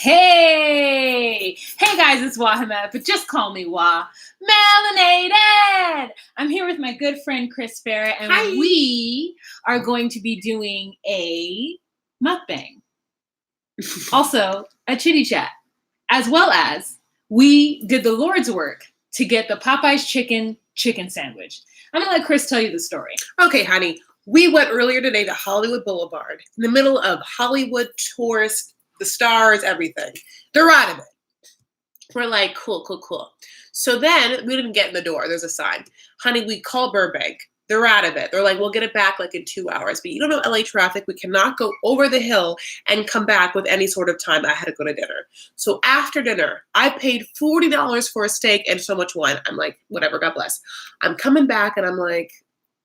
Hey! Hey guys, it's Wahamed, but just call me Wah. Melanated! I'm here with my good friend Chris Farrah, and Hi. we are going to be doing a mukbang. Also, a Chit-Chat. As well as, we did the Lord's work to get the Popeyes chicken sandwich. I'm going to let Chris tell you the story. Okay, honey. We went earlier today to Hollywood Boulevard, in the middle of Hollywood tourists, the stars, everything. They're out of it. We're like, cool. So then we didn't get in the door. There's a sign. Honey, we call Burbank. They're out of it. They're like, we'll get it back like in 2 hours. But you don't know LA traffic. We cannot go over the hill and come back with any sort of time. I had to go to dinner. So after dinner, I paid $40 for a steak and so much wine. I'm like, whatever, God bless. I'm coming back and I'm like,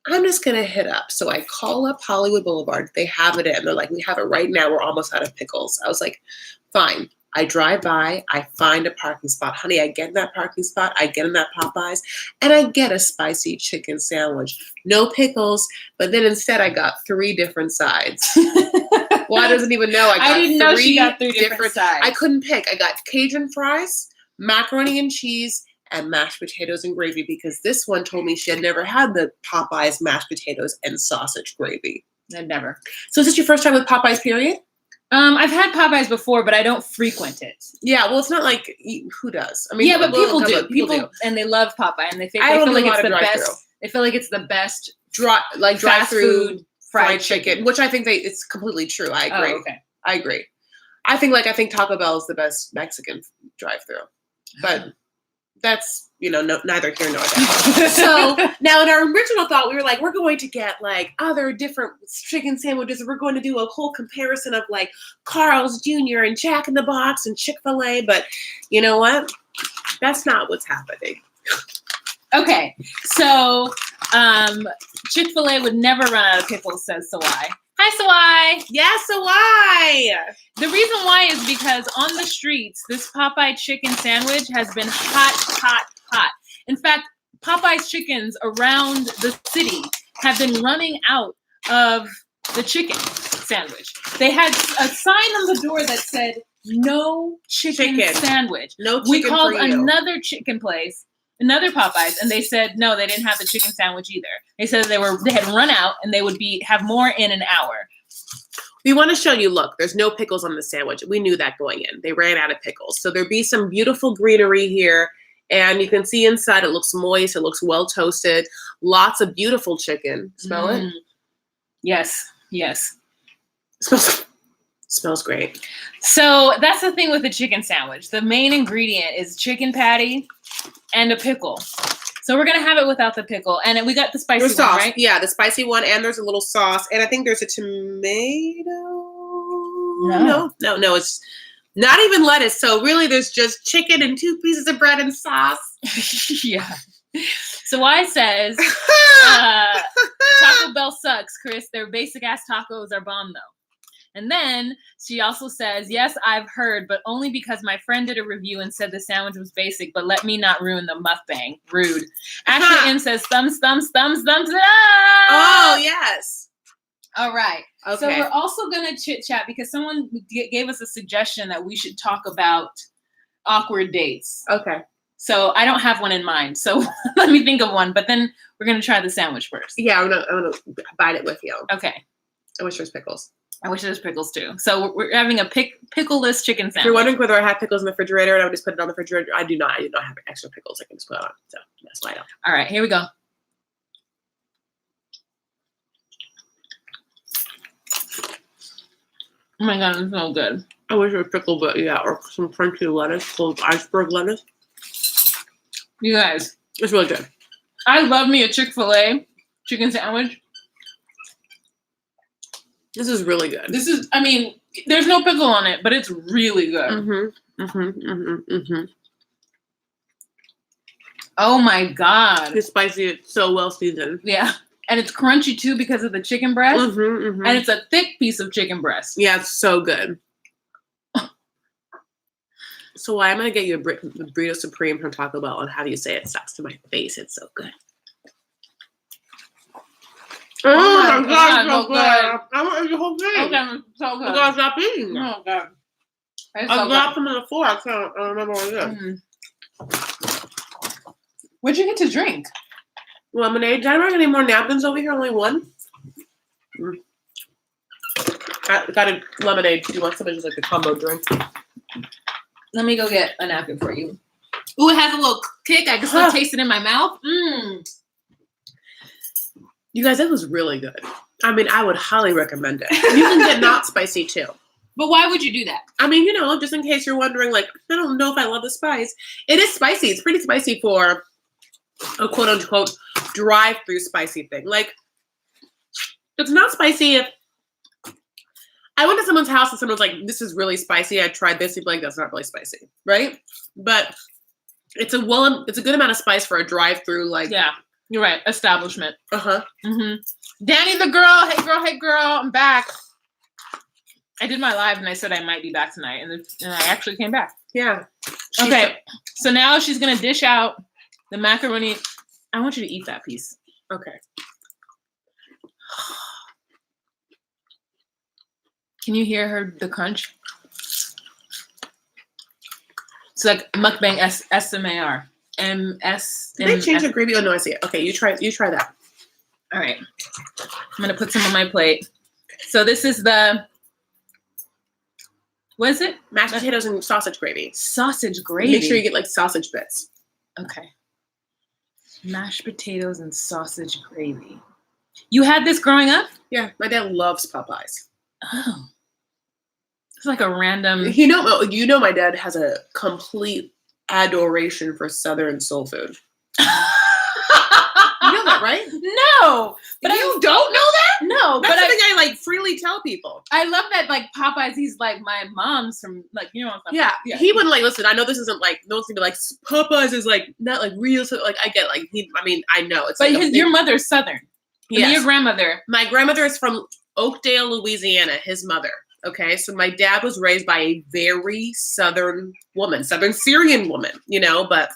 I'm just going to hit up. So I call up Hollywood Boulevard. They have it in. They're like, we have it right now. We're almost out of pickles. I was like, fine. I drive by. I find a parking spot. Honey, I get in that parking spot. I get in that Popeyes. And I get a spicy chicken sandwich. No pickles. But then instead, I got 3 different sides. Well, I doesn't even know. I didn't know she got 3 different sides. I couldn't pick. I got Cajun fries, macaroni and cheese, and mashed potatoes and gravy, because this one told me she had never had the Popeyes mashed potatoes and sausage gravy. I've never. So is this your first time with Popeyes, period? I've had Popeyes before, but I don't frequent it. Yeah, well, it's not like, who does? I mean, yeah, but people do. People do. And they love Popeye, and they feel like it's the best. They feel like it's the best drive-through fried chicken, which I think it's completely true. I agree. Oh, okay. I agree. I think Taco Bell is the best Mexican drive-through, but that's, neither here nor there. So now in our original thought, we were like, we're going to get like other different chicken sandwiches. We're going to do a whole comparison of like Carl's Jr. and Jack in the Box and Chick-fil-A. But you know what? That's not what's happening. Okay. So Chick-fil-A would never run out of pickles, says Sawai. Hi, Sawai. Yes, Sawai. The reason why is because on the streets, this Popeye chicken sandwich has been hot. In fact, Popeye's chickens around the city have been running out of the chicken sandwich. They had a sign on the door that said, no chicken sandwich. No chicken. We called for you. Another chicken place, another Popeyes, and they said, no, they didn't have the chicken sandwich either. They said they had run out and they would have more in an hour. We want to show you, look, there's no pickles on the sandwich. We knew that going in. They ran out of pickles. So there'd be some beautiful greenery here. And you can see inside it looks moist. It looks well toasted. Lots of beautiful chicken. Smell it? Yes. Smells great. So that's the thing with the chicken sandwich. The main ingredient is chicken patty and a pickle. So we're going to have it without the pickle. And we got the spicy one, right? Yeah, the spicy one. And there's a little sauce. And I think there's a tomato. No. It's not even lettuce. So really there's just chicken and 2 pieces of bread and sauce. Yeah. So I says, Taco Bell sucks, Chris. Their basic ass tacos are bomb though. And then she also says, yes, I've heard, but only because my friend did a review and said the sandwich was basic, but let me not ruin the mukbang. Rude. Ashley M says, thumbs up. Oh, yes. All right. Okay. So we're also going to chit-chat because someone gave us a suggestion that we should talk about awkward dates. Okay. So I don't have one in mind. So let me think of one, but then we're going to try the sandwich first. Yeah, I'm gonna bite it with you. Okay. I wish there's pickles. I wish there's pickles too. So we're having a pickleless chicken sandwich. If you're wondering whether I have pickles in the refrigerator and I would just put it on the refrigerator, I do not have extra pickles I can just put on. So that's why I don't. All right, here we go. Oh my God, it's so good. I wish there was pickle, but yeah, or some crunchy lettuce called iceberg lettuce. You guys. It's really good. I love me a Chick-fil-A chicken sandwich. This is really good. There's no pickle on it, but it's really good. Oh my God. It's spicy. It's so well seasoned. Yeah. And it's crunchy too because of the chicken breast. And it's a thick piece of chicken breast. Yeah, it's so good. So I'm going to get you a burrito supreme from Taco Bell, and how do you say it? Sucks to my face. It's so good. Oh my God, so good. I want the whole thing. Okay, so good. You gotta stop eating. Oh God. It's I so dropped them on the floor. I don't remember what it is. What'd you get to drink? Lemonade. Did I have any more napkins over here? Only one? I got a lemonade. Do you want something just like a combo drink? Let me go get a napkin for you. Ooh, it has a little kick. I can still taste it in my mouth. You guys, that was really good. I mean, I would highly recommend it. You can get not spicy too. But why would you do that? I mean, just in case you're wondering, like, I don't know if I love the spice. It is spicy. It's pretty spicy for a quote-unquote drive-through spicy thing. Like, it's not spicy if I went to someone's house and someone's like, this is really spicy. I tried this. You'd be like, that's not really spicy, right? But it's a good amount of spice for a drive-through, like. Yeah, you're right. Establishment. Uh-huh. Danny the girl. Hey girl. I'm back. I did my live and I said I might be back tonight, and I actually came back. Yeah. Okay. So now she's gonna dish out the macaroni. I want you to eat that piece. Okay. Can you hear the crunch? It's like Mukkbang SMAR. MS. Did they change the gravy? Oh no, I see it. Okay, you try that. All right. I'm gonna put some on my plate. So this is what is it? Mashed potatoes and sausage gravy. Sausage gravy. Make sure you get like sausage bits. Okay. Mashed potatoes and sausage gravy. You had this growing up? Yeah, my dad loves Popeyes. Oh. It's like a random. You know, my dad has a complete adoration for Southern soul food. You know that, right? No, but you don't know that? No, that's but something I like freely tell people. I love that, like Popeyes. He's like my mom's from, like, you know what I'm talking about. Yeah, he wouldn't like listen. I know this isn't like no one's gonna be like Popeyes is like not like real. So like I get like I know it's. But like your mother's Southern. Yeah, your grandmother. My grandmother is from Oakdale, Louisiana. His mother. Okay, so my dad was raised by a very Southern woman, Southern Syrian woman, but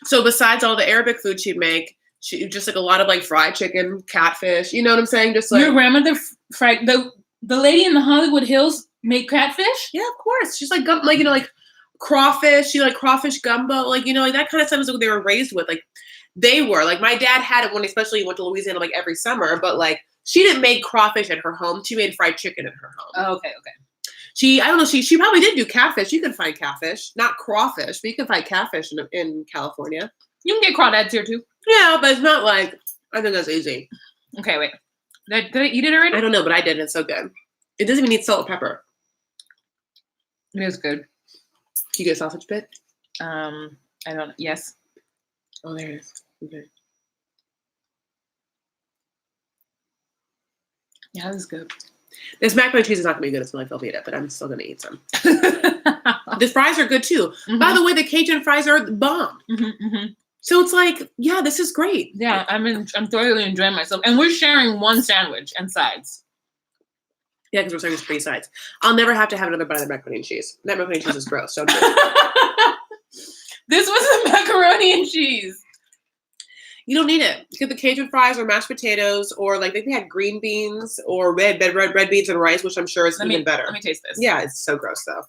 so besides all the Arabic food she'd make, she just like a lot of like fried chicken, catfish, you know what I'm saying? Just like your grandmother fried the lady in the Hollywood Hills made catfish? Yeah, of course. She's like like crawfish, she like crawfish gumbo, like like that kind of stuff is what they were raised with. Like they were like my dad had it when especially he went to Louisiana like every summer, but like she didn't make crawfish at her home. She made fried chicken at her home. Oh, okay. I don't know. She probably did do catfish. You can find catfish, not crawfish, but you can find catfish in California. You can get crawdads here too. Yeah, but it's not like I think that's easy. Okay, wait. Did I eat it already? I don't know, but I did. It's so good. It doesn't even need salt or pepper. It is good. Can you get a sausage bit? I don't. Yes. Oh, there it is. Okay. Yeah, this is good. This macaroni and cheese is not gonna be good until I Velveeta, but I'm still gonna eat some. The fries are good too. Mm-hmm. By the way, the Cajun fries are the bomb. So it's like, yeah, this is great. Yeah, I'm thoroughly enjoying myself, and we're sharing one sandwich and sides. Yeah, because we're sharing 3 sides. I'll never have to have another bite of macaroni and cheese. That macaroni and cheese is gross. Don't do it. This was a macaroni and cheese. You don't need it. Get the Cajun fries or mashed potatoes, or like they had green beans or red beans and rice, which I'm sure is even better. Let me taste this. Yeah, it's so gross though.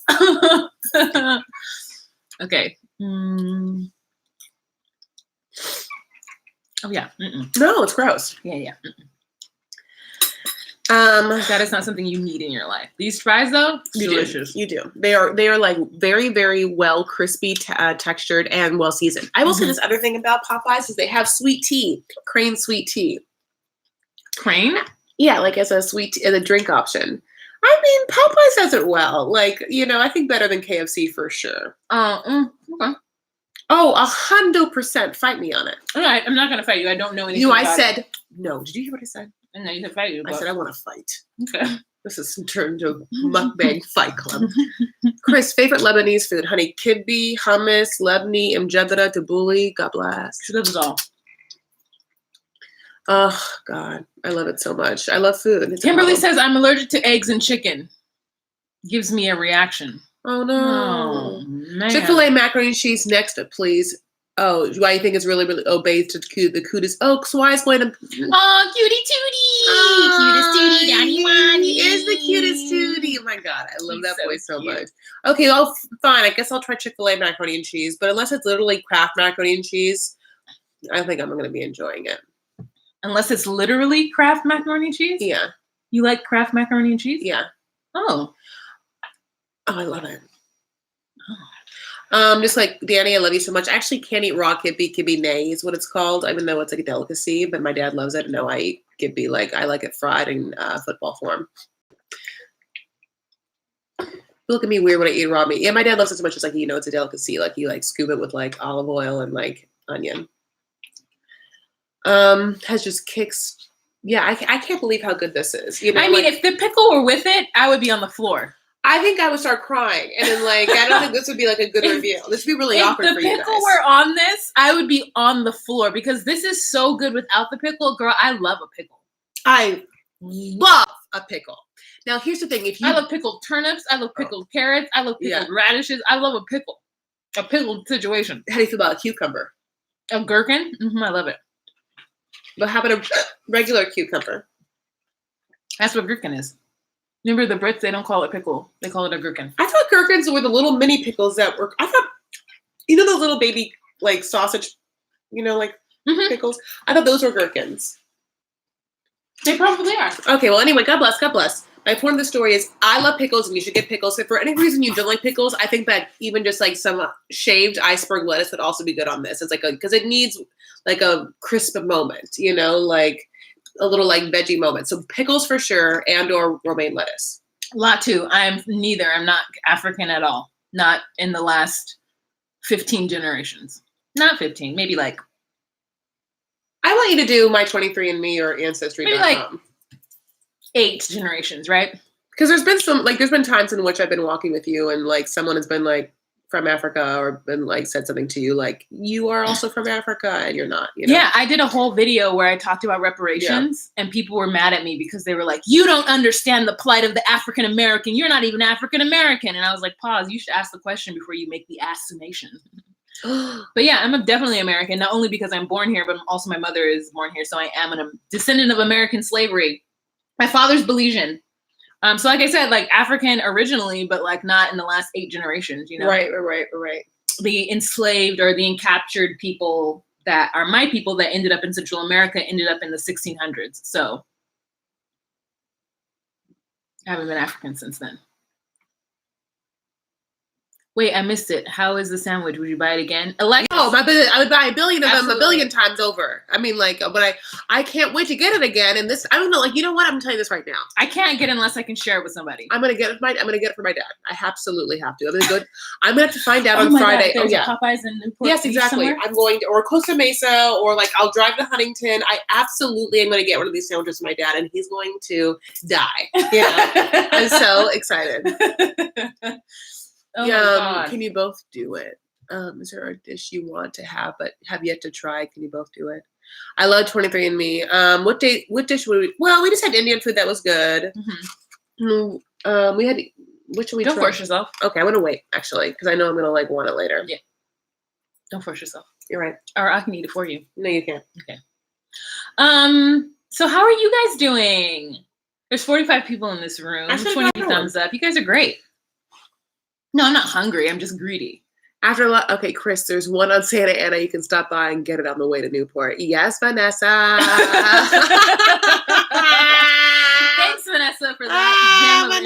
Okay. Oh yeah. No, it's gross. Yeah. That is not something you need in your life. These fries though, delicious. You do. They are like very, very well crispy, textured, and well seasoned. I will say this other thing about Popeyes is they have sweet tea, Crane sweet tea. Crane? Yeah, like as a drink option. I mean, Popeyes does it well. Like I think better than KFC for sure. Okay. Oh, 100%. Fight me on it. All right, I'm not gonna fight you. I don't know anything. I said no. Did you hear what I said? No, you said fight you. I said I want to fight. Okay. This is turned to Mukkbang Fight Club. Chris, favorite Lebanese food? Honey, kibbe, hummus, lebni, mjadra, tabbouleh. God bless. She loves it all. Oh, God. I love it so much. I love food. Kimberly says, I'm allergic to eggs and chicken. Gives me a reaction. Oh, no. Oh, man. Chick-fil-A macaroni and cheese next, please. Oh, why you think it's really, really bathed to the cutest? Oh, so why is going to... Oh, cutie tootie. Cutest tootie, Donnie Wani. He is the cutest tootie. Oh, my God, I love He's that so boy so cute. much. Okay, well, fine. I guess I'll try Chick-fil-A macaroni and cheese. But unless it's literally Kraft macaroni and cheese, I think I'm going to be enjoying it. Unless it's literally Kraft macaroni and cheese? Yeah. You like Kraft macaroni and cheese? Yeah. Oh. Oh, I love it. Just like, Danny, I love you so much. I actually can't eat raw kibbe. Kibbe nay is what it's called, even though it's like a delicacy. But my dad loves it. No, I eat kibbe. Like, I like it fried in football form. Look at me weird when I eat raw meat. Yeah, my dad loves it so much. It's like, it's a delicacy. Like, you like scoop it with like olive oil and like onion. Has just kicks. Yeah, I can't believe how good this is. I mean, if the pickle were with it, I would be on the floor. I think I would start crying, and then like I don't think this would be like a good review. This would be really awkward for you guys. If the pickle were on this, I would be on the floor because this is so good without the pickle. Girl, I love a pickle. I love a pickle. Now here's the thing: I love pickled turnips, I love pickled carrots, I love pickled radishes. I love a pickled situation. How do you feel about a cucumber? A gherkin? I love it. But how about a regular cucumber? That's what gherkin is. Remember the Brits, they don't call it pickle. They call it a gherkin. I thought gherkins were the little mini pickles that were, I thought, those little baby, like, sausage, pickles? I thought those were gherkins. They probably are. Okay, well, anyway, God bless, God bless. My point of the story is I love pickles and you should get pickles. If for any reason you don't like pickles, I think that even just like some shaved iceberg lettuce would also be good on this. It's like because it needs like a crisp moment, like a little like veggie moment. So pickles for sure, and or romaine lettuce. Latu, I'm neither. I'm not African at all. Not in the last 15 generations. Not 15, maybe like. I want you to do my 23andMe or Ancestry.com. Maybe like 8 generations, right? Because there's been times in which I've been walking with you and like someone has been like from Africa or been like said something to you like you are also from Africa and you're not. Yeah, I did a whole video where I talked about reparations and people were mad at me because they were like, you don't understand the plight of the African American. You're not even African American. And I was like, pause, you should ask the question before you make the assumation. But yeah, I'm definitely American, not only because I'm born here, but also my mother is born here. So I am a descendant of American slavery. My father's Belizean. So like I said, like African originally, but like not in the last 8 generations, Right. The enslaved or the encaptured people that are my people that ended up in Central America ended up in the 1600s. So I haven't been African since then. Wait, I missed it. How is the sandwich? Would you buy it again? Alexis. No, I would buy a billion of them Absolutely. a billion times over. I mean, like, but I can't wait to get it again. And this, I don't know, like, you know what? I'm telling you this right now. I can't get it unless I can share it with somebody. I'm gonna get it for my dad. I absolutely have to. I'm gonna have to find out on Friday. God, Popeyes in Newport. Yes, exactly. Somewhere? I'm going to, or Costa Mesa, or like I'll drive to Huntington. I absolutely am gonna get one of these sandwiches for my dad, and he's going to die. Yeah, I'm so excited. Oh my God. Can you both do it? Is there a dish you want to have but have yet to try? Can you both do it? I love 23andMe. What dish would we? Well, we just had Indian food that was good. Mm-hmm. We had. What should we? Don't try? force yourself. Okay, I'm gonna wait actually because I know I'm gonna like want it later. Yeah. Don't force yourself. You're right. Or I can eat it for you. No, you can't. Okay. So how are you guys doing? There's 45 people in this room. 20 thumbs up. You guys are great. No, I'm not hungry. I'm just greedy. Okay, Chris, there's one on Santa Ana. You can stop by and get it on the way to Newport. Yes, Vanessa. Thanks, Vanessa, for that gem of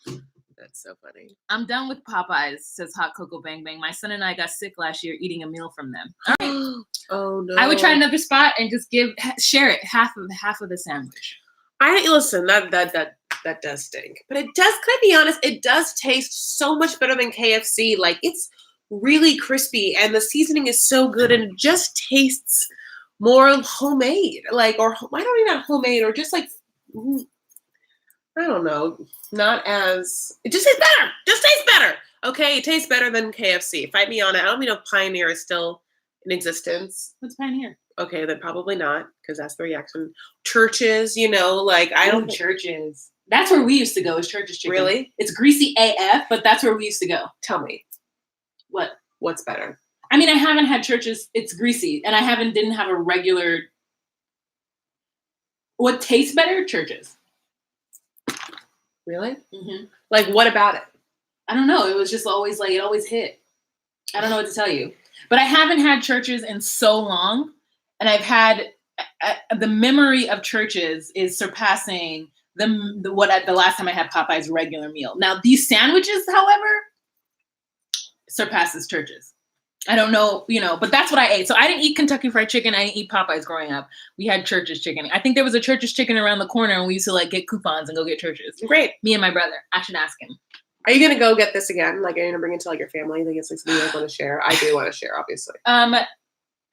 information. That's so funny. I'm done with Popeyes, says Hot Cocoa Bang Bang. My son and I got sick last year eating a meal from them. All right. Oh no. I would try another spot and just share it half of the sandwich. Listen, that does stink. But it does, can I be honest, it does taste so much better than KFC. Like, it's really crispy, and the seasoning is so good, and it just tastes more homemade. Like, or why don't we not homemade, or just like, I don't know, not as, it just tastes better. Just tastes better. Okay, it tastes better than KFC. Fight me on it. I don't know if Pioneer is still in existence. What's Pioneer? Okay, then probably not, because that's the reaction. Churches, like, I don't. Churches. That's where we used to go, is Church's Chicken. Really? It's greasy AF, but that's where we used to go. Tell me. What? What's better? I mean, I haven't had Church's. It's greasy, and I didn't have a regular. What tastes better? Church's. Really? Mm-hmm. Like, what about it? I don't know. It was just always like, it always hit. I don't know what to tell you. But I haven't had churches in so long. And I've had, the memory of churches is surpassing the last time I had Popeye's regular meal. Now, these sandwiches, however, surpasses churches. I don't know, but that's what I ate. So I didn't eat Kentucky Fried Chicken. I didn't eat Popeyes growing up. We had Church's Chicken. I think there was a Church's Chicken around the corner, and we used to like get coupons and go get Church's. Great. Me and my brother. I should ask him. Are you gonna go get this again? Like, are you gonna bring it to like your family? You think it's like something you want to share? I do want to share, obviously. I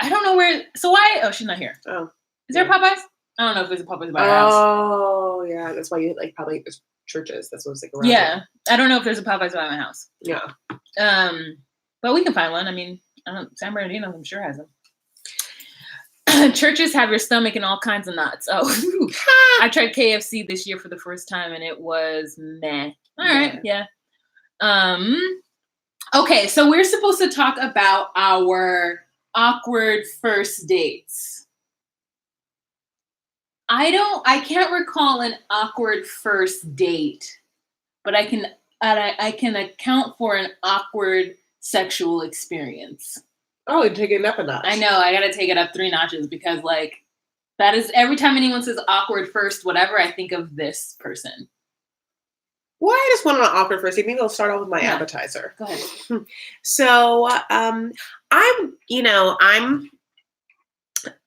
don't know where. So why? Oh, she's not here. Oh, is there a Popeyes? I don't know if there's a Popeyes by our house. Oh, yeah. That's why you like probably there's churches. That's what's like around. Yeah, I don't know if there's a Popeyes by my house. Yeah. But we can find one. I mean, San Bernardino, I'm sure has them. Churches have your stomach in all kinds of knots. Oh, I tried KFC this year for the first time, and it was meh. All right, yeah. Okay, so we're supposed to talk about our awkward first dates. I can't recall an awkward first date, but I can account for an awkward sexual experience. Oh, you're taking it up a notch. I know, I gotta take it up 3 notches because like that is every time anyone says awkward first, whatever, I think of this person. Well, I just went on an awkward first date. Maybe I'll start off with my appetizer. Go ahead. So, I'm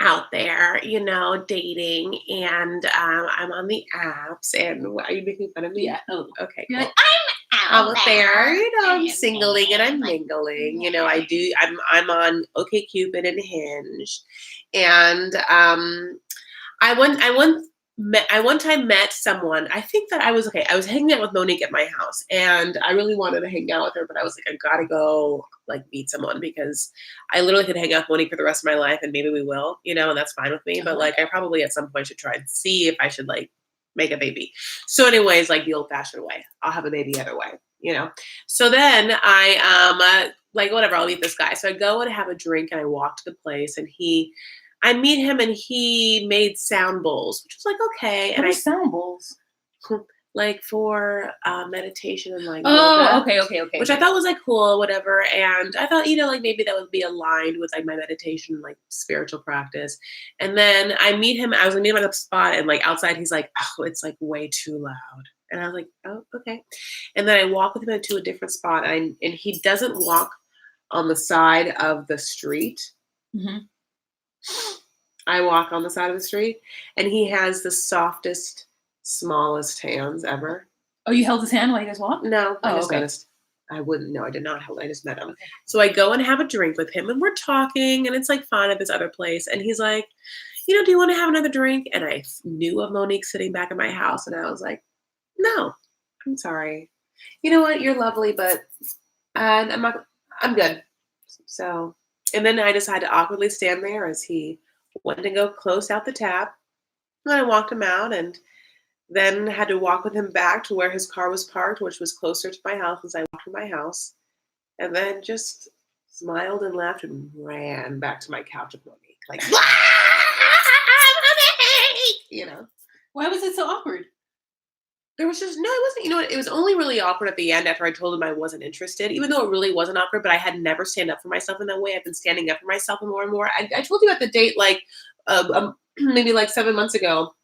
out there, dating, and I'm on the apps. And are you making fun of me? Yeah. Oh, okay. You're Cool. like, I'm out there, I'm singling and I'm mingling. I'm on OkCupid and Hinge, and I one time met someone. I think that I was hanging out with Monique at my house, and I really wanted to hang out with her, but I was like, I gotta go like meet someone because I literally could hang out with Monique for the rest of my life, and maybe we will, and that's fine with me. But like, I probably at some point should try and see if I should like make a baby. So anyways, like the old fashioned way, I'll have a baby either way, So then I like whatever, I'll meet this guy. So I go and have a drink, and I walk to the place, and I meet him, and he made sound bowls, which was like, okay. And sound bowls? Like for meditation and like yoga, okay. Which I thought was like cool, whatever. And I thought, like maybe that would be aligned with like my meditation, like spiritual practice. And then I meet him. I was gonna meet him at a spot, and like outside, he's like, oh, it's like way too loud. And I was like, oh, okay. And then I walk with him to a different spot, and he doesn't walk on the side of the street. Mm-hmm. I walk on the side of the street, and he has the softest, smallest hands ever. Oh, you held his hand while you guys walked? No, I just noticed. I wouldn't. No, I did not hold. I just met him. Okay. So I go and have a drink with him, and we're talking, and it's like fun at this other place. And he's like, do you want to have another drink? And I knew of Monique sitting back at my house, and I was like, no, I'm sorry. You know what? You're lovely, but I'm good. So, and then I decided to awkwardly stand there as he went to go close out the tap. And I walked him out, and then had to walk with him back to where his car was parked, which was closer to my house as I walked to my house. And then just smiled and laughed and ran back to my couch with Monique. Like, Why was it so awkward? There was just, no, it wasn't, it was only really awkward at the end after I told him I wasn't interested, even though it really wasn't awkward, but I had never stand up for myself in that way. I've been standing up for myself more and more. I told you about the date, like, maybe like 7 months ago,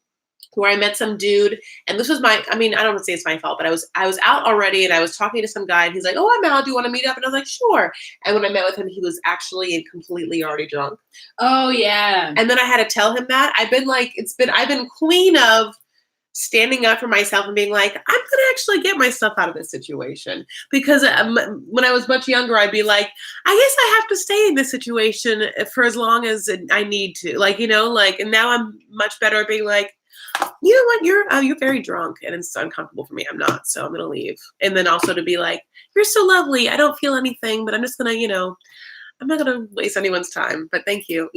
where I met some dude, and this was I don't want to say it's my fault, but I was out already, and I was talking to some guy, and he's like, oh, I'm out, do you want to meet up? And I was like, sure. And when I met with him, he was actually completely already drunk. Oh, yeah. And then I had to tell him that. I've been queen of standing up for myself and being like, I'm going to actually get myself out of this situation. Because when I was much younger, I'd be like, I guess I have to stay in this situation for as long as I need to. And now I'm much better at being like, you know what, you're very drunk and it's uncomfortable for me. I'm not, so I'm going to leave. And then also to be like, you're so lovely. I don't feel anything, but I'm just going to, I'm not going to waste anyone's time, but thank you,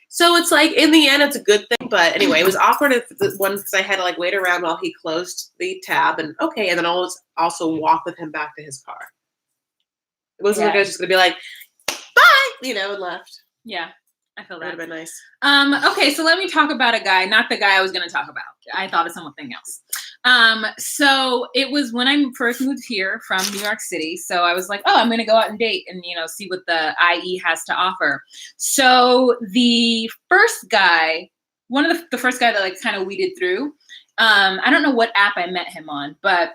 So it's like, in the end, it's a good thing. But anyway, it was awkward because I had to like wait around while he closed the tab and then I was also walk with him back to his car. It wasn't like I was just going to be like, bye, and left. Yeah. I feel That would that. have been nice. Okay, so let me talk about a guy, not the guy I was going to talk about. I thought of something else. So it was when I first moved here from New York City. So I was like, oh, I'm going to go out and date and, see what the IE has to offer. So the first guy, one of the first guy that like kind of weeded through, I don't know what app I met him on, but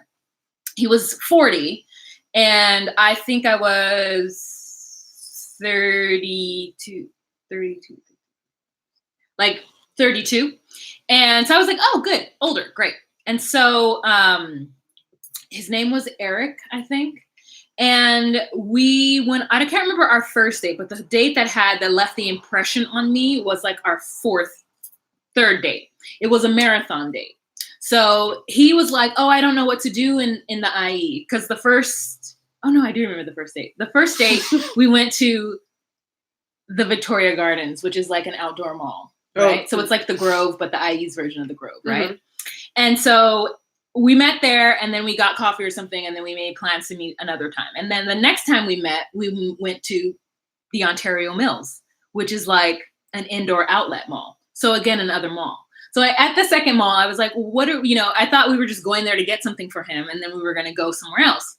he was 40 and I think I was 32, like 32. And so I was like, oh, good, older, great. And so his name was Eric, I think. And we went, I can't remember our first date, but the date that left the impression on me was like our third date. It was a marathon date. So he was like, oh, I don't know what to do in the IE. Because I do remember the first date. The first date, we went to the Victoria Gardens, which is like an outdoor mall, right? Oh. So it's like the Grove, but the IE's version of the Grove, right? Mm-hmm. And so we met there and then we got coffee or something and then we made plans to meet another time. And then the next time we met, we went to the Ontario Mills, which is like an indoor outlet mall. So again, another mall. So at the second mall, I was like, I thought we were just going there to get something for him and then we were going to go somewhere else.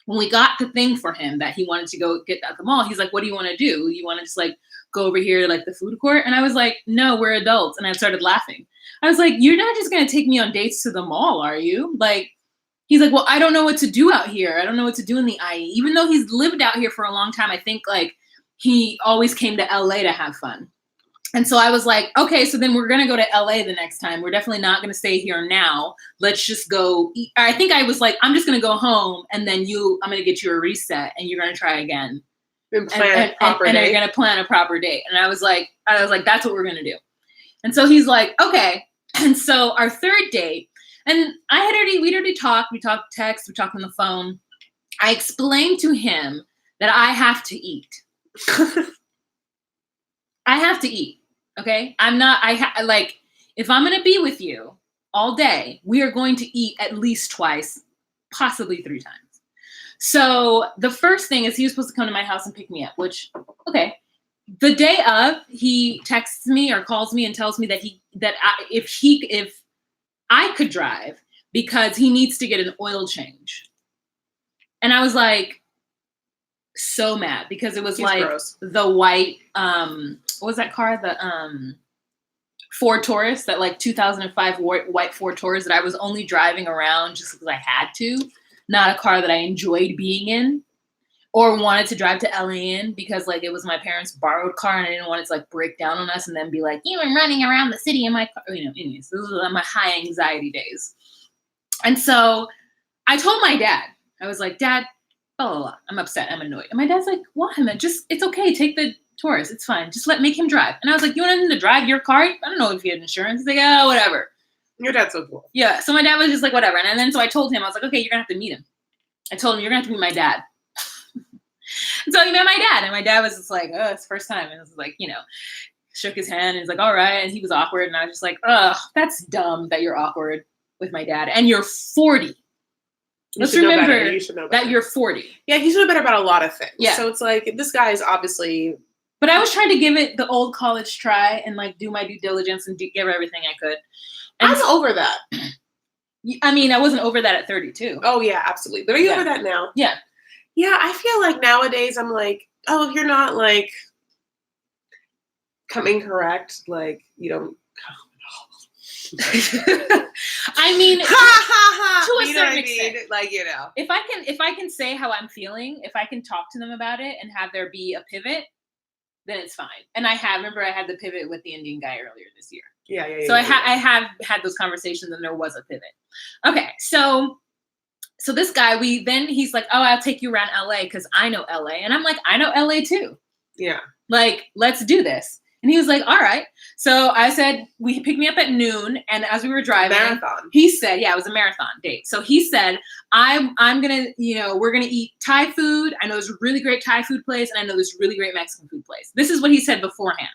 When we got the thing for him that he wanted to go get at the mall, he's like, what do you want to do? You want to just like go over here to like the food court? And I was like, no, we're adults. And I started laughing. I was like, you're not just going to take me on dates to the mall, are you? Like, he's like, well, I don't know what to do out here. I don't know what to do in the IE. Even though he's lived out here for a long time, I think like he always came to LA to have fun. And so I was like, okay, so then we're going to go to LA the next time. We're definitely not going to stay here now. Let's just go eat. I think I was like, I'm just going to go home and then I'm going to get you a reset and you're going to try again. And plan a proper date. And you're going to plan a proper date. And I was like, that's what we're going to do. And so he's like, okay. And so our third date, and we'd already talked. We talked text, we talked on the phone. I explained to him that I have to eat. I have to eat. Okay. If I'm going to be with you all day, we are going to eat at least twice, possibly 3 times. So the first thing is he was supposed to come to my house and pick me up, which, okay. The day of, he texts me or calls me and tells me if I could drive because he needs to get an oil change. And I was like, so mad because it was gross. The white, what was that car? The Ford Taurus, that like 2005 white Ford Taurus that I was only driving around just because I had to, not a car that I enjoyed being in or wanted to drive to LA in because like it was my parents' borrowed car and I didn't want it to like break down on us and then be like, you were running around the city in my car. Anyways, those were my high anxiety days. And so I told my dad, I was like, Dad, blah, blah, blah. I'm upset. I'm annoyed. And my dad's like, why? It's okay. Take the Taurus. It's fine. Just make him drive. And I was like, you want him to drive your car? I don't know if he had insurance. He's like, oh, whatever. Your dad's so cool. Yeah. So my dad was just like, whatever. And then so I told him, I was like, okay, you're going to have to meet him. I told him, you're going to have to meet my dad. And so he met my dad. And my dad was just like, oh, it's the first time. And it was like, shook his hand and he's like, all right. And he was awkward. And I was just like, oh, that's dumb that you're awkward with my dad. And you're 40. Let's remember that you're 40. Yeah, he should know better about a lot of things. Yeah. So it's like, this guy is obviously... But I was trying to give it the old college try and like do my due diligence and give everything I could. And I'm over that. I mean, I wasn't over that at 32. Oh, yeah, absolutely. But are you over that now? Yeah. Yeah, I feel like nowadays I'm like, oh, if you're not like coming correct, like you don't... I mean, to a certain extent, like if I can say how I'm feeling, if I can talk to them about it and have there be a pivot, then it's fine. And I had the pivot with the Indian guy earlier this year. Yeah. So I have had those conversations and there was a pivot. Okay, so this guy, he's like, oh, I'll take you around LA because I know LA, and I'm like, I know LA too. Yeah. Like, let's do this. And he was like, all right. So I said, he picked me up at noon. And as we were driving, marathon. He said, yeah, it was a marathon date. So he said, I'm going to, we're going to eat Thai food. I know there's a really great Thai food place. And I know there's a really great Mexican food place. This is what he said beforehand.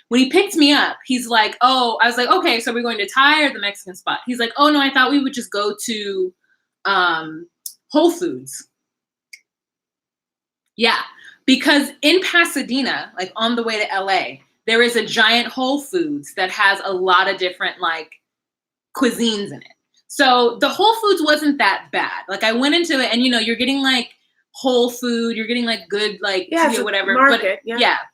When he picked me up, he's like, oh, I was like, okay, so we're going to Thai or the Mexican spot? He's like, oh no, I thought we would just go to Whole Foods. Yeah. Because in Pasadena, like on the way to LA, there is a giant Whole Foods that has a lot of different like cuisines in it. So the Whole Foods wasn't that bad. Like I went into it and you're getting like whole food, you're getting like good, like whatever. Market,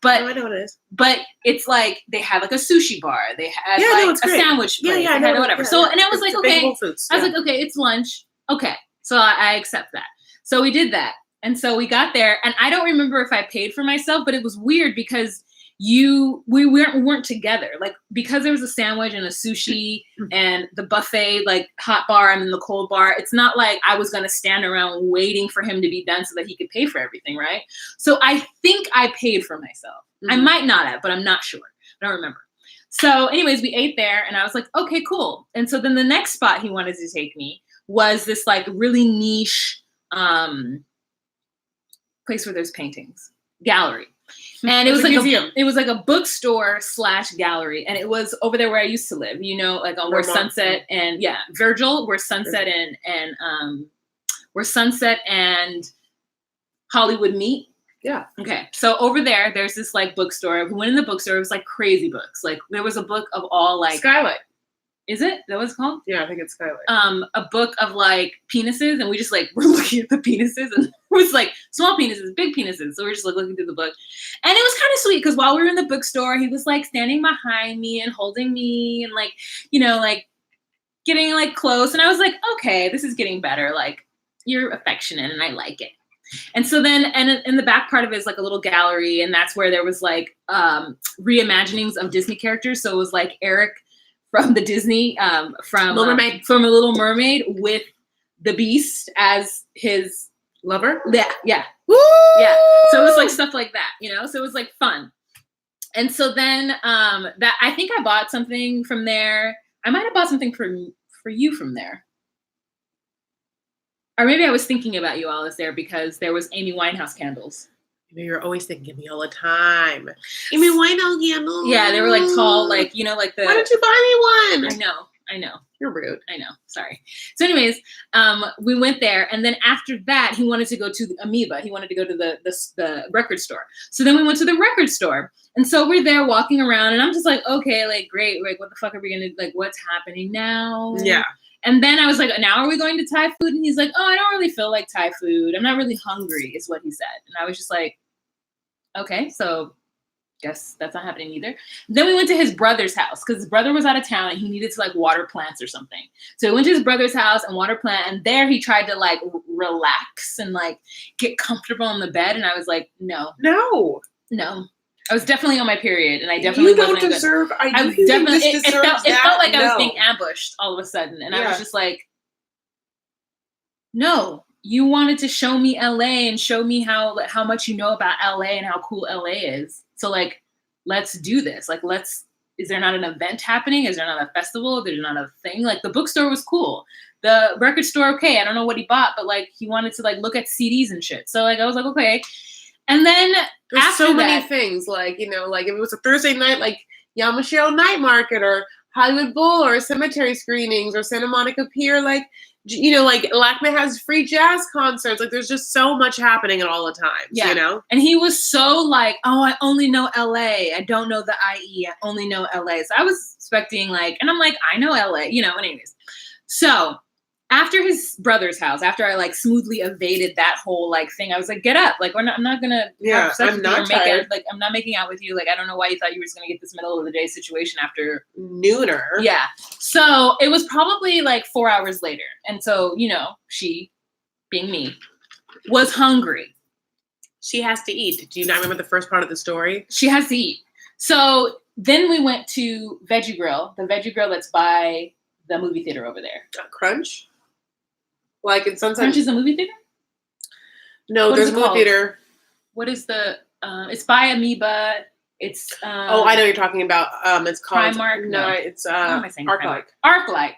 but I know what it is. But it's like they had like a sushi bar, they had like a sandwich place, they had whatever. And I was like, okay, I was like, okay, it's lunch. Okay. So I accept that. So we did that. And so we got there and I don't remember if I paid for myself, but it was weird because we weren't together. Like because there was a sandwich and a sushi and the buffet, like hot bar and then the cold bar. It's not like I was going to stand around waiting for him to be done so that he could pay for everything. Right. So I think I paid for myself. I might not have, but I'm not sure. I don't remember. So anyways, we ate there and I was like, okay, cool. And so then the next spot he wanted to take me was this like really niche place where there's paintings, gallery. And it was like a bookstore / gallery. And it was over there where I used to live, like on where Sunset and Virgil, where Sunset and Hollywood meet. Yeah. Okay. So over there's this like bookstore. We went in the bookstore. It was like crazy books. Like there was a book of all like Skylight. Is it? That what it's called? Yeah, I think it's Skylight. A book of like penises, and we just like were looking at the penises, and it was like small penises, big penises. So we're just like looking through the book, and it was kind of sweet because while we were in the bookstore, he was like standing behind me and holding me, and like like getting like close, and I was like, okay, this is getting better. Like you're affectionate, and I like it. And so then, and in the back part of it is like a little gallery, and that's where there was like reimaginings of Disney characters. So it was like Eric from the Disney, from A Little Mermaid with the Beast as his lover. Yeah. Woo! Yeah. So it was like stuff like that, So it was like fun. And so then that I think I bought something from there. I might have bought something for you from there. Or maybe I was thinking about you while I was there because there was Amy Winehouse candles. You're always thinking of me all the time. Amy Winehouse candles. Yeah, they were like tall, like like the. Why don't you buy me one? I know. You're rude. I know. Sorry. So, anyways, we went there, and then after that, he wanted to go to Amoeba. He wanted to go to the record store. So then we went to the record store, and so we're there walking around, and I'm just like, okay, like great, like what the fuck are we gonna like? What's happening now? Yeah. And then I was like, now are we going to Thai food? And he's like, oh, I don't really feel like Thai food. I'm not really hungry, is what he said. And I was just like, okay, so guess that's not happening either. Then we went to his brother's house because his brother was out of town and he needed to like water plants or something. So we went to his brother's house and water plant. And there he tried to like relax and like get comfortable on the bed. And I was like, no. I was definitely on my period, and I definitely wasn't deserve. I was definitely. It felt like I was being ambushed all of a sudden, and I was just like, "No, you wanted to show me LA and show me how much you know about LA and how cool LA is. So like, let's do this. Like, Is there not an event happening? Is there not a festival? There's not a thing. Like the bookstore was cool. The record store, okay. I don't know what he bought, but like he wanted to like look at CDs and shit. So like I was like, okay." And then there's after so many things, like, like if it was a Thursday night, like Yamashiro Night Market or Hollywood Bowl or cemetery screenings or Santa Monica Pier, like, like LACMA has free jazz concerts. Like there's just so much happening at all the time, And he was so like, oh, I only know LA. I don't know the IE. I only know LA. So I was expecting like, and I'm like, I know LA, anyways. So after his brother's house, after I like smoothly evaded that whole like thing, I was like, get up. Like I'm not gonna have sex with you or make out, like I'm not making out with you. Like I don't know why you thought you were just gonna get this middle of the day situation after nooner. Yeah. So it was probably like 4 hours later. And so, she, being me, was hungry. She has to eat. Do you not remember the first part of the story? She has to eat. So then we went to Veggie Grill, the Veggie Grill that's by the movie theater over there. Crunch? Like in Sunset. Crunch is a movie theater? No, there's a movie theater. What is it's by Amoeba. It's oh, I know what you're talking about. It's called Primark. No, it's ArcLight. ArcLight.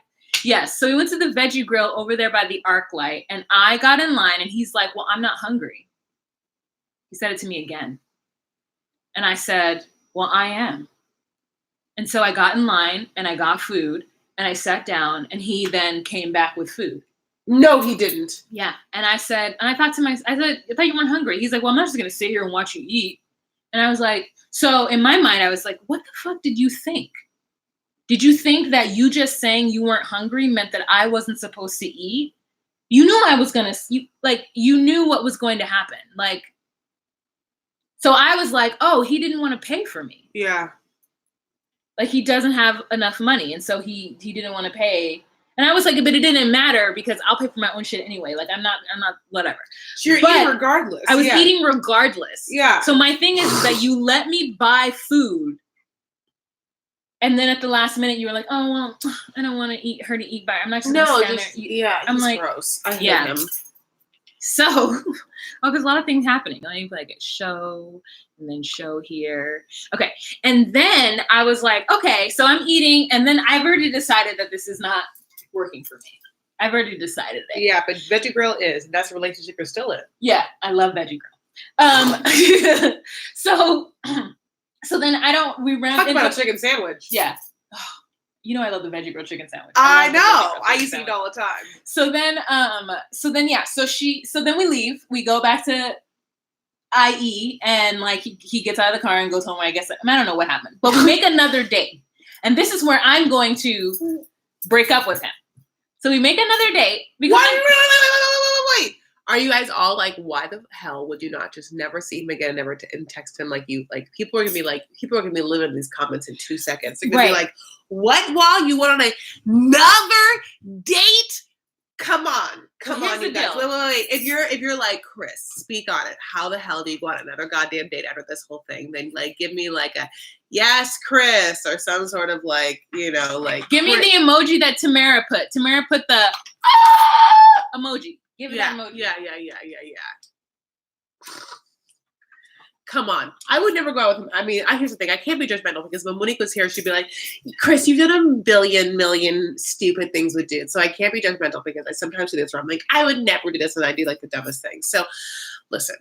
Yes. So we went to the Veggie Grill over there by the ArcLight, and I got in line, and he's like, "Well, I'm not hungry." He said it to me again, and I said, "Well, I am." And so I got in line, and I got food, and I sat down, and he then came back with food. No, he didn't. Yeah. And I said, and I thought to myself, I thought you weren't hungry. He's like, well, I'm not just going to sit here and watch you eat. And I was like, So in my mind, I was like, what the fuck did you think? Did you think that you just saying you weren't hungry meant that I wasn't supposed to eat? You knew I was going to, you knew what was going to happen. Like, so I was like, oh, he didn't want to pay for me. Yeah. Like, he doesn't have enough money. And so he didn't want to pay. And I was like, but it didn't matter because I'll pay for my own shit anyway. Like, I'm not, whatever. So you're eating regardless. I was eating regardless. Yeah. So my thing is that you let me buy food. And then at the last minute, you were like, oh, well, I don't want her to eat by. I'm not just going to stand there and eat. Yeah, I'm he's like, gross. I hate him. So, well, there's a lot of things happening. Like a show and then show here. Okay. And then I was like, okay, so I'm eating. And then I've already decided that this is not working for me. I've already decided it. Yeah, but Veggie Grill is. And that's a relationship you're still in. Yeah, I love Veggie Grill. So then we ran Talk about a chicken sandwich. Yeah. Oh, you know I love the Veggie Grill chicken sandwich. I know. I used to eat all the time. So then we leave. We go back to IE and like he gets out of the car and goes home. I guess I don't know what happened. But we make another date. And this is where I'm going to break up with him. So we make another date because wait. Are you guys all like, why the hell would you not just never see him again and never and text him like you? Like people are gonna be living these comments in 2 seconds. They're gonna be like, what? While you went on another date? Come on, you guys. Wait. If you're like Chris, speak on it. How the hell do you go on another goddamn date after this whole thing? Then like give me like a yes, Chris, or some sort of like like give me the emoji that Tamara put. Tamara put the emoji. Give it that emoji. Yeah. Come on. I would never go out with him. I mean, here's the thing. I can't be judgmental because when Monique was here, she'd be like, Chris, you've done a billion, million stupid things with dudes. So I can't be judgmental because I sometimes do this where I'm like, I would never do this. And I do like the dumbest things. So listen,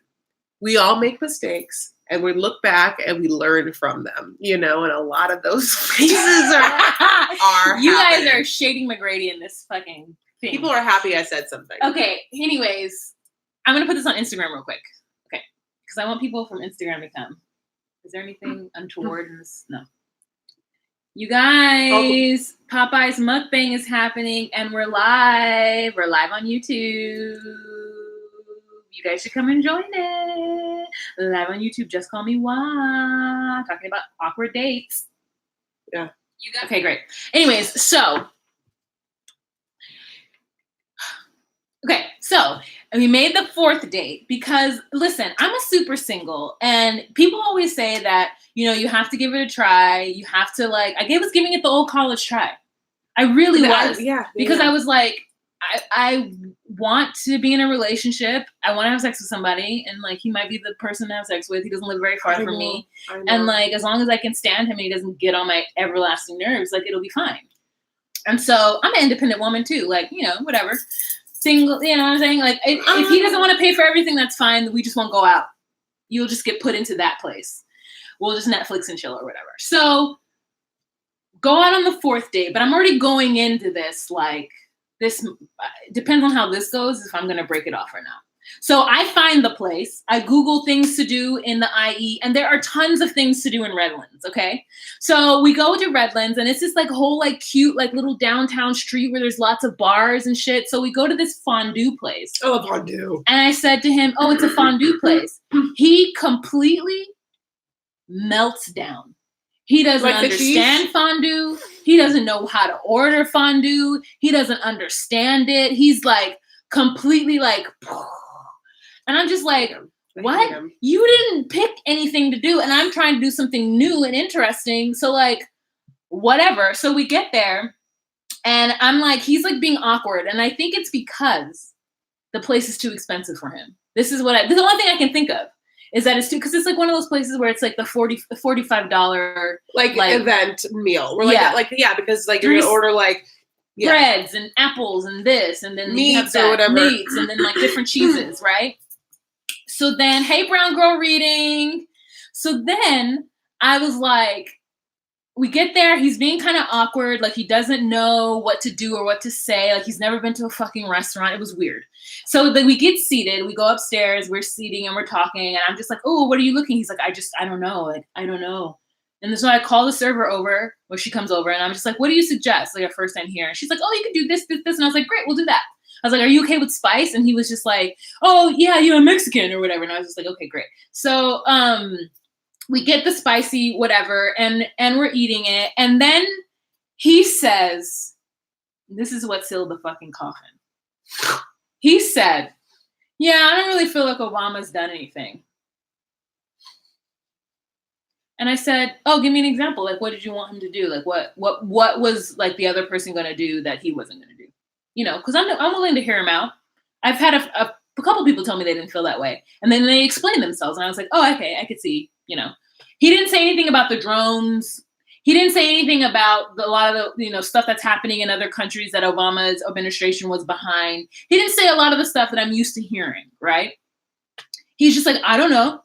we all make mistakes and we look back and we learn from them, and a lot of those faces are you happening. guys are shading McGrady in this fucking thing. People are happy I said something. Okay. Anyways, I'm going to put this on Instagram real quick. Okay. Because I want people from Instagram to come. Is there anything untoward in this? No. You guys, Popeyes Mukkbang is happening and we're live. We're live on YouTube. You guys should come and join it. Live on YouTube. Just call me Wah. Talking about awkward dates. Yeah. Okay, great. Anyways, so we made the fourth date because, listen, I'm a super single, and people always say that, you have to give it a try. You have to, like, I was giving it the old college try. I really was. Because I was like, I want to be in a relationship. I want to have sex with somebody, and, like, he might be the person to have sex with. He doesn't live very far from me. And, like, as long as I can stand him and he doesn't get on my everlasting nerves, like, it'll be fine. And so I'm an independent woman, too. Like, whatever. Single, you know what I'm saying? Like, if he doesn't want to pay for everything, that's fine. We just won't go out. You'll just get put into that place. We'll just Netflix and chill or whatever. So, go out on the fourth date. But I'm already going into this, like, this depends on how this goes, if I'm going to break it off or not. So, I find the place. I Google things to do in the IE. And there are tons of things to do in Redlands, okay? So, we go to Redlands. And it's this, like, whole, like, cute, like, little downtown street where there's lots of bars and shit. So, we go to this fondue place. I love fondue. And I said to him, oh, it's a fondue place. He completely melts down. He doesn't understand fondue. He doesn't know how to order fondue. He doesn't understand it. He's, like, completely, like... And I'm just like, what? You didn't pick anything to do. And I'm trying to do something new and interesting. So, like, whatever. So we get there. And I'm like, he's, like, being awkward. And I think it's because the place is too expensive for him. This is the only thing I can think of. Is that it's too, because it's, like, one of those places where it's, like, the $45 like event meal. We're like, because, like, you're going to order, like, breads and apples and this. And then meats or whatever. Meats and then, like, different cheeses, right? So then, hey, brown girl reading. So then I was like, we get there, he's being kind of awkward, like he doesn't know what to do or what to say, like he's never been to a fucking restaurant. It was weird. So then we get seated, we go upstairs, we're seating and we're talking, and I'm just like, oh, what are you looking? He's like, I don't know, like, I don't know. And so I call the server over, or she comes over, and I'm just like, what do you suggest? Like, our first time here. And she's like, oh, you can do this, this, this. And I was like, great, we'll do that. I was like, are you okay with spice? And he was just like, oh, yeah, I'm Mexican or whatever. And I was just like, okay, great. So we get the spicy whatever, and we're eating it. And then he says, this is what sealed the fucking coffin. He said, yeah, I don't really feel like Obama's done anything. And I said, oh, give me an example. Like, what did you want him to do? Like, what was like the other person going to do that he wasn't going to do? You know, because I'm willing to hear him out. I've had a couple people tell me they didn't feel that way. And then they explained themselves. And I was like, oh, okay, I could see, you know. He didn't say anything about the drones. He didn't say anything about a lot of the, you know, stuff that's happening in other countries that Obama's administration was behind. He didn't say a lot of the stuff that I'm used to hearing, right? He's just like, I don't know.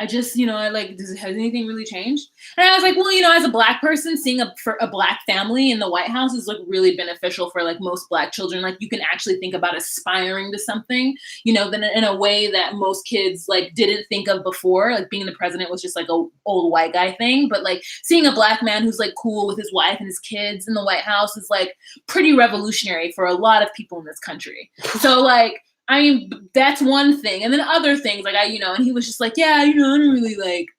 I just, you know, has anything really changed? And I was like, well, you know, as a Black person, seeing a Black family in the White House is like really beneficial for like most Black children. Like you can actually think about aspiring to something, you know, then in a way that most kids like didn't think of before. Like being the president was just like a old white guy thing. But like seeing a Black man who's like cool with his wife and his kids in the White House is like pretty revolutionary for a lot of people in this country. So like, I mean, that's one thing. And then other things, like, you know, and he was just like, yeah, you know, I don't really like,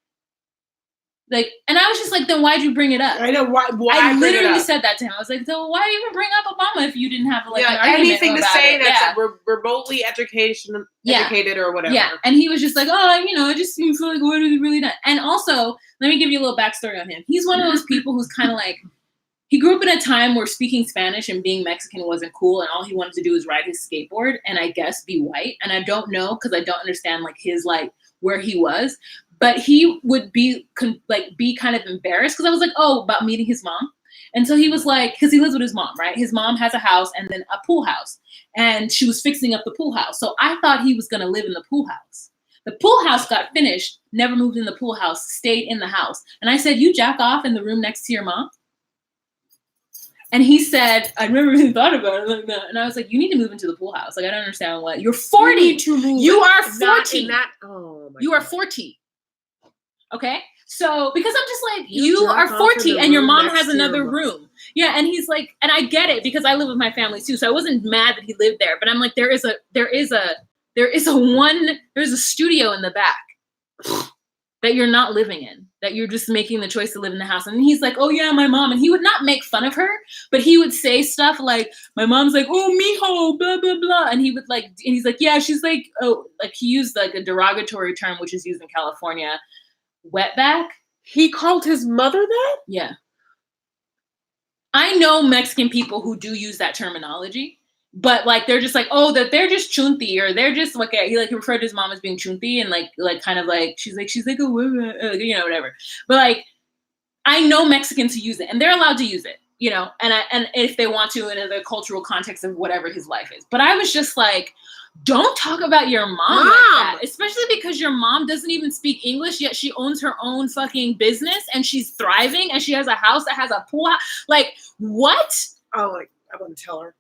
and I was just like, then why'd you bring it up? I know, why I literally said that to him. I was like, so why even bring up Obama if you didn't have, like, an argument anything to say that's yeah. remotely educated or whatever. Yeah, and he was just like, oh, you know, it just seems like, what is he really done? And also, let me give you a little backstory on him. He's one of those people who's kind of like, he grew up in a time where speaking Spanish and being Mexican wasn't cool, and all he wanted to do was ride his skateboard and I guess be white. And I don't know, because I don't understand like his like where he was, but he would be kind of embarrassed because I was like, oh, about meeting his mom. And so he was like, because he lives with his mom, right? His mom has a house and then a pool house, and she was fixing up the pool house. So I thought he was gonna live in the pool house. The pool house got finished, never moved in the pool house, stayed in the house. And I said, you jack off in the room next to your mom? And he said, I never really thought about it like that. And I was like, you need to move into the pool house. Like, I don't understand what. You're 40. You need to move. You are 40. You are 40. Okay? So, because I'm just like, you are 40 and your mom has another room. Yeah, and he's like, and I get it because I live with my family too. So I wasn't mad that he lived there. But I'm like, there is a studio in the back that you're not living in, that you're just making the choice to live in the house. And he's like, oh yeah, my mom. And he would not make fun of her, but he would say stuff like, my mom's like, oh, mijo, blah, blah, blah. And he would like, and he's like, yeah, she's like, oh, like he used like a derogatory term, which is used in California, wetback. He called his mother that? Yeah. I know Mexican people who do use that terminology. But like they're just like, oh, that they're just chunti, or they're just like, he like referred to his mom as being chunti, and like kind of like she's like a you know, whatever. But like I know Mexicans who use it, and they're allowed to use it, you know, and if they want to in the cultural context of whatever his life is. But I was just like, don't talk about your mom like that, especially because your mom doesn't even speak English, yet she owns her own fucking business and she's thriving and she has a house that has a pool. Like what? Oh, like I wouldn't tell her.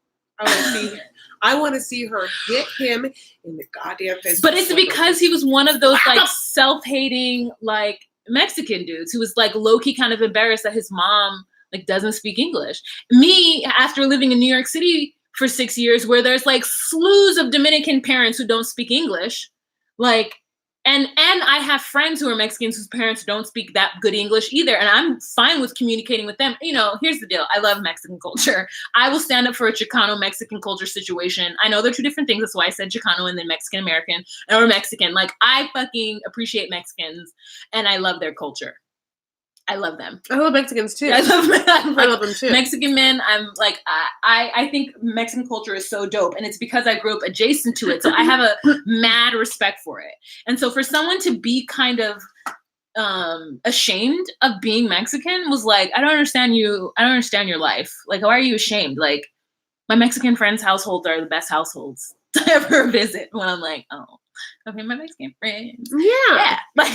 I want to see her hit him in the goddamn face. But it's because he was one of those like self-hating like Mexican dudes who was like low-key kind of embarrassed that his mom like doesn't speak English. Me, after living in New York City for 6 years, where there's like slews of Dominican parents who don't speak English, like, and I have friends who are Mexicans whose parents don't speak that good English either. And I'm fine with communicating with them. You know, here's the deal. I love Mexican culture. I will stand up for a Chicano-Mexican culture situation. I know they're two different things. That's why I said Chicano and then Mexican-American or Mexican. Like, I fucking appreciate Mexicans and I love their culture. I love them. I love Mexicans too. I love them too. Mexican men. I'm like, I think Mexican culture is so dope, and it's because I grew up adjacent to it, so I have a mad respect for it. And so for someone to be kind of ashamed of being Mexican was like, I don't understand you. I don't understand your life. Like, why are you ashamed? Like, my Mexican friends' households are the best households to ever visit. When I'm like, oh. Okay, my Mexican friends. Yeah. Like,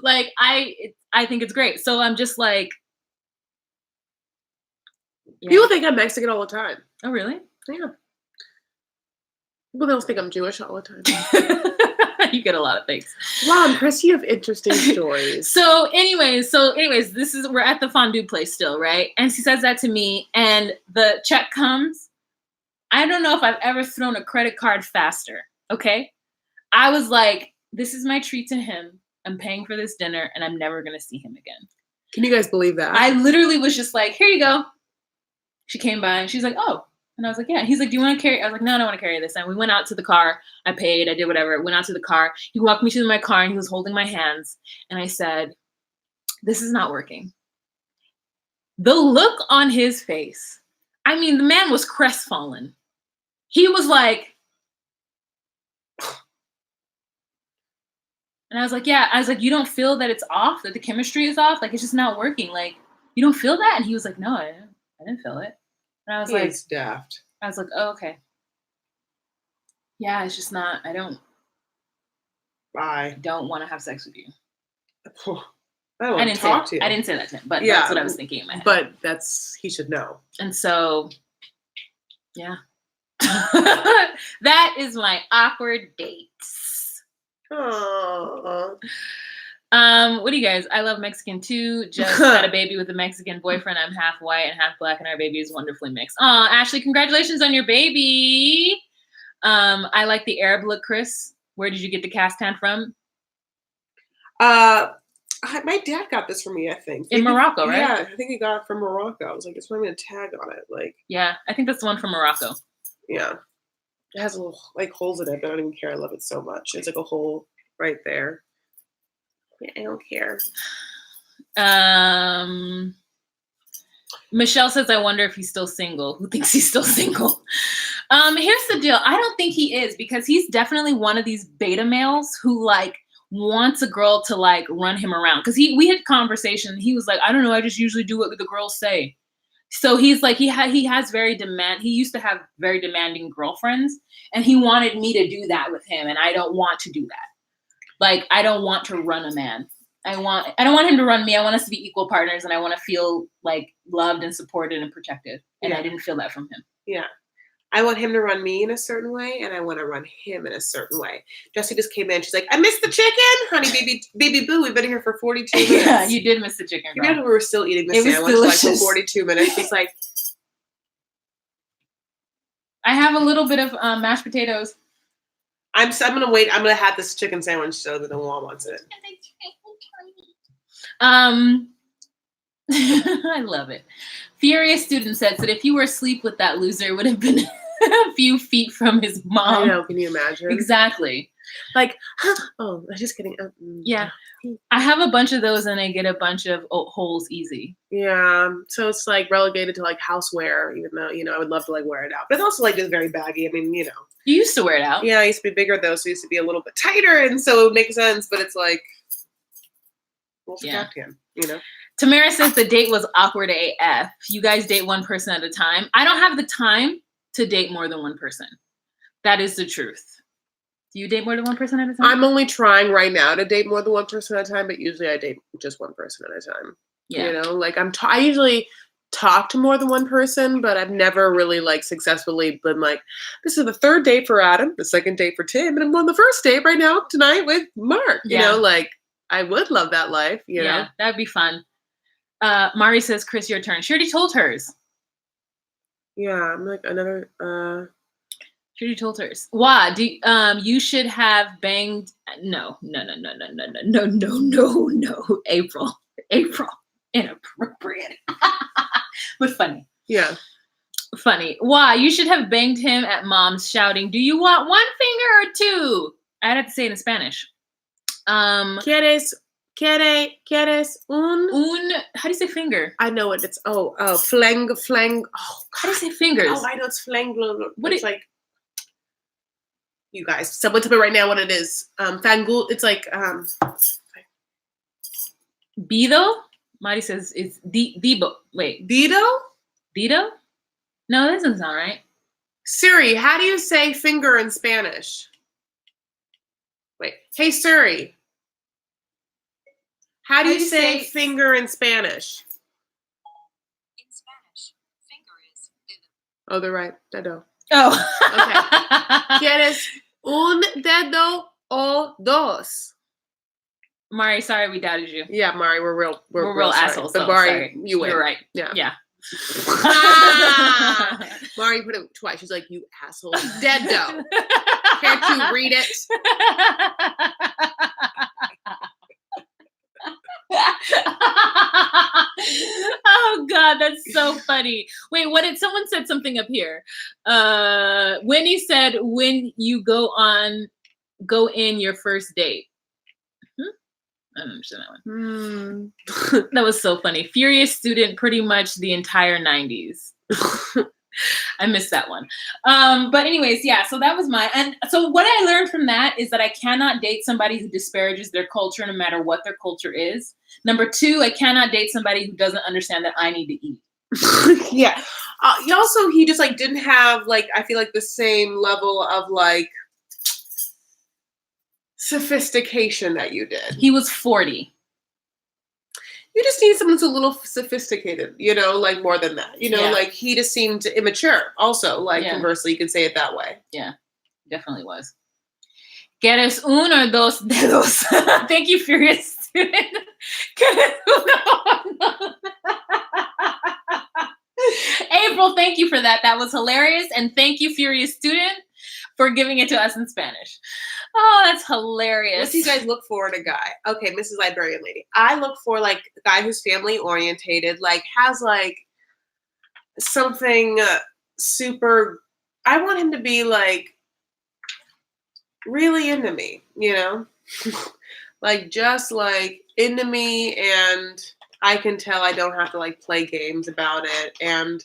like I think it's great. So I'm just like, yeah. People think I'm Mexican all the time. Oh, really? Yeah. People don't think I'm Jewish all the time. You get a lot of things. Wow, Chris, you have interesting stories. So anyways, we're at the fondue place still, right? And she says that to me, and the check comes. I don't know if I've ever thrown a credit card faster. Okay. I was like, this is my treat to him. I'm paying for this dinner and I'm never going to see him again. Can you guys believe that? I literally was just like, here you go. She came by and she's like, oh. And I was like, yeah. He's like, do you want to carry? I was like, no, I don't want to carry this. And we went out to the car. I paid. I did whatever. Went out to the car. He walked me to my car and he was holding my hands. And I said, this is not working. The look on his face. I mean, the man was crestfallen. He was like, and I was like, yeah. I was like, you don't feel that it's off, that the chemistry is off? Like, it's just not working. Like, you don't feel that? And he was like, no, I didn't feel it. And I was like, it's daft. I was like, oh, okay. Yeah, it's just not, I don't want to have sex with you. I don't want to talk to you. I didn't say that to him, but that's what I was thinking in my head. But he should know. And so, yeah. That is my awkward dates. Aww. What do you guys? I love Mexican too. Just had a baby with a Mexican boyfriend. I'm half white and half black, and our baby is wonderfully mixed. Aw, Ashley, congratulations on your baby. I like the Arab look, Chris. Where did you get the cast tan from? My dad got this for me, I think. In Morocco, right? Yeah, I think he got it from Morocco. I was like, it's why I'm gonna tag on it. Like, yeah, I think that's the one from Morocco. Yeah. It has little holes in it, but I don't even care. I love it so much. It's like a hole right there. Yeah, I don't care. Michelle says, I wonder if he's still single. Who thinks he's still single? Here's the deal. I don't think he is, because he's definitely one of these beta males who like wants a girl to like run him around. Because we had conversation. He was like, I don't know. I just usually do what the girls say. So he's like, he used to have very demanding girlfriends, and he wanted me to do that with him. And I don't want to do that. Like, I don't want to run a man. I don't want him to run me. I want us to be equal partners, and I want to feel like loved and supported and protected. And I didn't feel that from him. Yeah. I want him to run me in a certain way, and I want to run him in a certain way. Jessie just came in. She's like, I missed the chicken, honey, baby boo. We've been here for 42 minutes. Yeah, you did miss the chicken. You know, we were still eating the sandwich like for 42 minutes. She's like, I have a little bit of mashed potatoes. I'm gonna wait. I'm gonna have this chicken sandwich so that no one wants it. I love it. Furious Student says that if you were asleep with that loser, it would have been a few feet from his mom. I know. Can you imagine? Exactly. Like, oh, I'm just kidding. Yeah. I have a bunch of those, and I get a bunch of holes easy. Yeah. So it's like relegated to like housewear, even though, I would love to like wear it out. But it's also like just very baggy. I mean, You used to wear it out. Yeah, I used to be bigger though, so it used to be a little bit tighter, and so it would make sense, but it's like, Tamara says the date was awkward AF. You guys date one person at a time. I don't have the time to date more than one person. That is the truth. Do you date more than one person at a time? I'm only trying right now to date more than one person at a time, but usually I date just one person at a time. Yeah. Like I usually talk to more than one person, but I've never really like successfully been like, this is the third date for Adam, the second date for Tim, and I'm on the first date right now tonight with Mark. Like I would love that life. Yeah, that'd be fun. Mari says, Chris, your turn. She already told hers. Yeah, I'm like another. She already told hers. Why? You should have banged. No. April. Inappropriate. But funny. Yeah. Funny. Why? You should have banged him at mom's shouting, do you want one finger or two? I'd have to say it in Spanish. ¿Quieres un? How do you say finger? I know it. It's flang. Oh, God. How do you say fingers? Oh, I know it's flang. It's like, you guys, someone tell me right now what it is. Fangul. It's like Bido. Mari says it's Dibo. Wait, Dido? Dido? No, that doesn't sound right. Siri, how do you say finger in Spanish? Wait. Hey, Siri. How do you say finger in Spanish? In Spanish, finger is dedo. Oh, they're right. Dedo. Oh. Okay. ¿Quieres un dedo o dos? Mari, sorry we doubted you. Yeah, Mari, we're real sorry. assholes. But So Mari, sorry. you win. You're right. Yeah. Yeah. Mari put it twice. She's like, you asshole. Dedo. Can't you read it? Oh God, that's so funny. Wait, what did someone said something up here? Wendy said when you go in your first date. I don't understand that one. That was so funny. Furious student pretty much the entire 90s. I missed that one. But anyways, yeah, so that was and so what I learned from that is that I cannot date somebody who disparages their culture no matter what their culture is. Number 2, I cannot date somebody who doesn't understand that I need to eat. Yeah. He just like didn't have like, I feel like the same level of like sophistication that you did. He was 40. You just need someone who's a little sophisticated, like more than that. Yeah. Like he just seemed immature. Also, like conversely, you could say it that way. Yeah, definitely was. ¿Quieres un or dos dedos? Thank you, Furious Student. April, thank you for that. That was hilarious. And thank you, Furious Student, for giving it to us in Spanish. Oh, that's hilarious. What do you guys look for in a guy? Okay, Mrs. Librarian Lady. I look for like a guy who's family orientated, like has like something super. I want him to be like really into me, like just like into me, and I can tell I don't have to like play games about it, and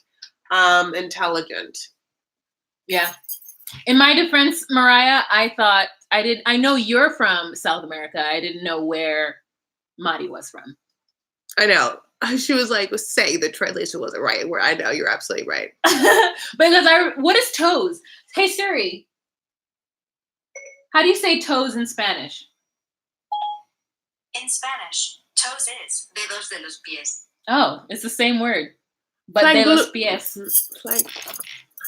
intelligent. Yeah. In my defense, Mariah, I know you're from South America. I didn't know where Mari was from. I know. She was like, saying the translation wasn't right. Where I know you're absolutely right. Because what is toes? Hey Siri, how do you say toes in Spanish? In Spanish, toes is dedos de los pies. Oh, it's the same word, but de los pies.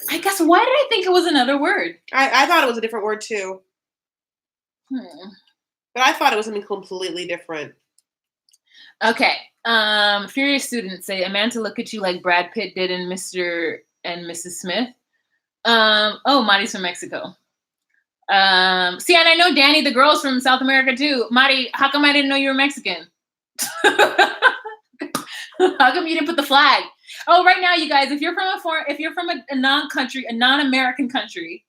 I guess, why did I think it was another word? I thought it was a different word too. But I thought it was something completely different. Okay. Furious students say, a man to look at you like Brad Pitt did in Mr. and Mrs. Smith. Mari's from Mexico. See, and I know Danny, the girl's from South America too. Mari, how come I didn't know you were Mexican? How come you didn't put the flag? Oh, right now, you guys, if you're from a non-country, a non-American country,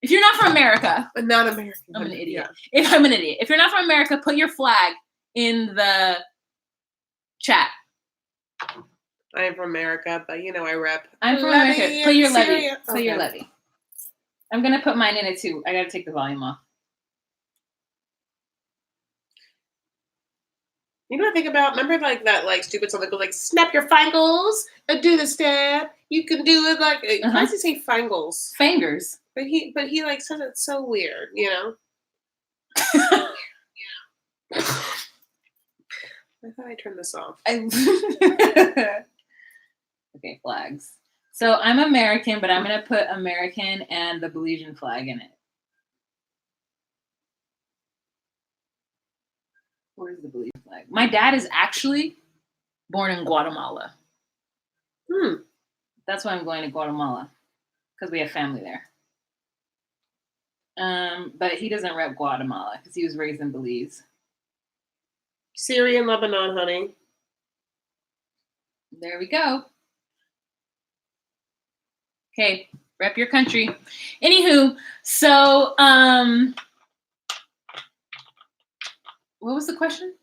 if you're not from America, a non-American, I'm an idiot. I'm an idiot. If you're not from America, put your flag in the chat. I am from America, but I rep. I'm from America. Put your levy. Put your levy. I'm gonna put mine in it too. I gotta take the volume off. You know what I think about? Remember like that like stupid song that goes like, snap your fingers and do the step. You can do it like, why does he say fingers? Fingers. But he like says it so weird, I thought I turned this off. Okay, flags. So I'm American, but I'm gonna put American and the Belizean flag in it. Where's the Belizean flag? My dad is actually born in Guatemala. That's why I'm going to Guatemala, because we have family there. But he doesn't rep Guatemala because he was raised in Belize. Syria and Lebanon, honey. There we go. Okay, rep your country. Anywho, so what was the question?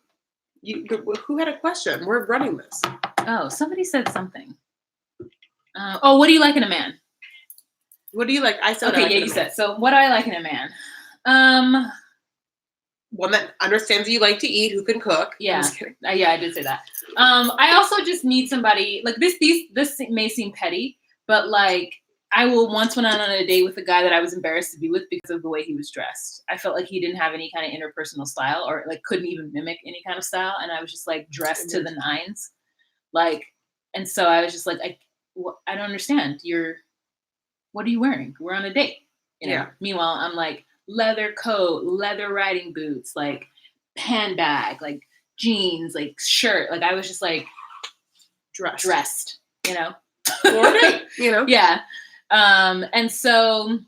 Who had a question? We're running this. Oh, somebody said something. What do you like in a man? What do you like? I said. Okay, you said. So, what do I like in a man? One that understands that you like to eat, who can cook. Yeah, I'm just kidding. Yeah, I did say that. I also just need somebody like this. This may seem petty, but like I once went on a date with a guy that I was embarrassed to be with because of the way he was dressed. I felt like he didn't have any kind of interpersonal style, or like couldn't even mimic any kind of style. And I was just like dressed to the nines. Like, and so I was just like, I don't understand. What are you wearing? We're on a date. You know? Yeah. Meanwhile, I'm like leather coat, leather riding boots, like handbag, like jeans, like shirt. Like I was just like dressed, you know? You know? Yeah. And so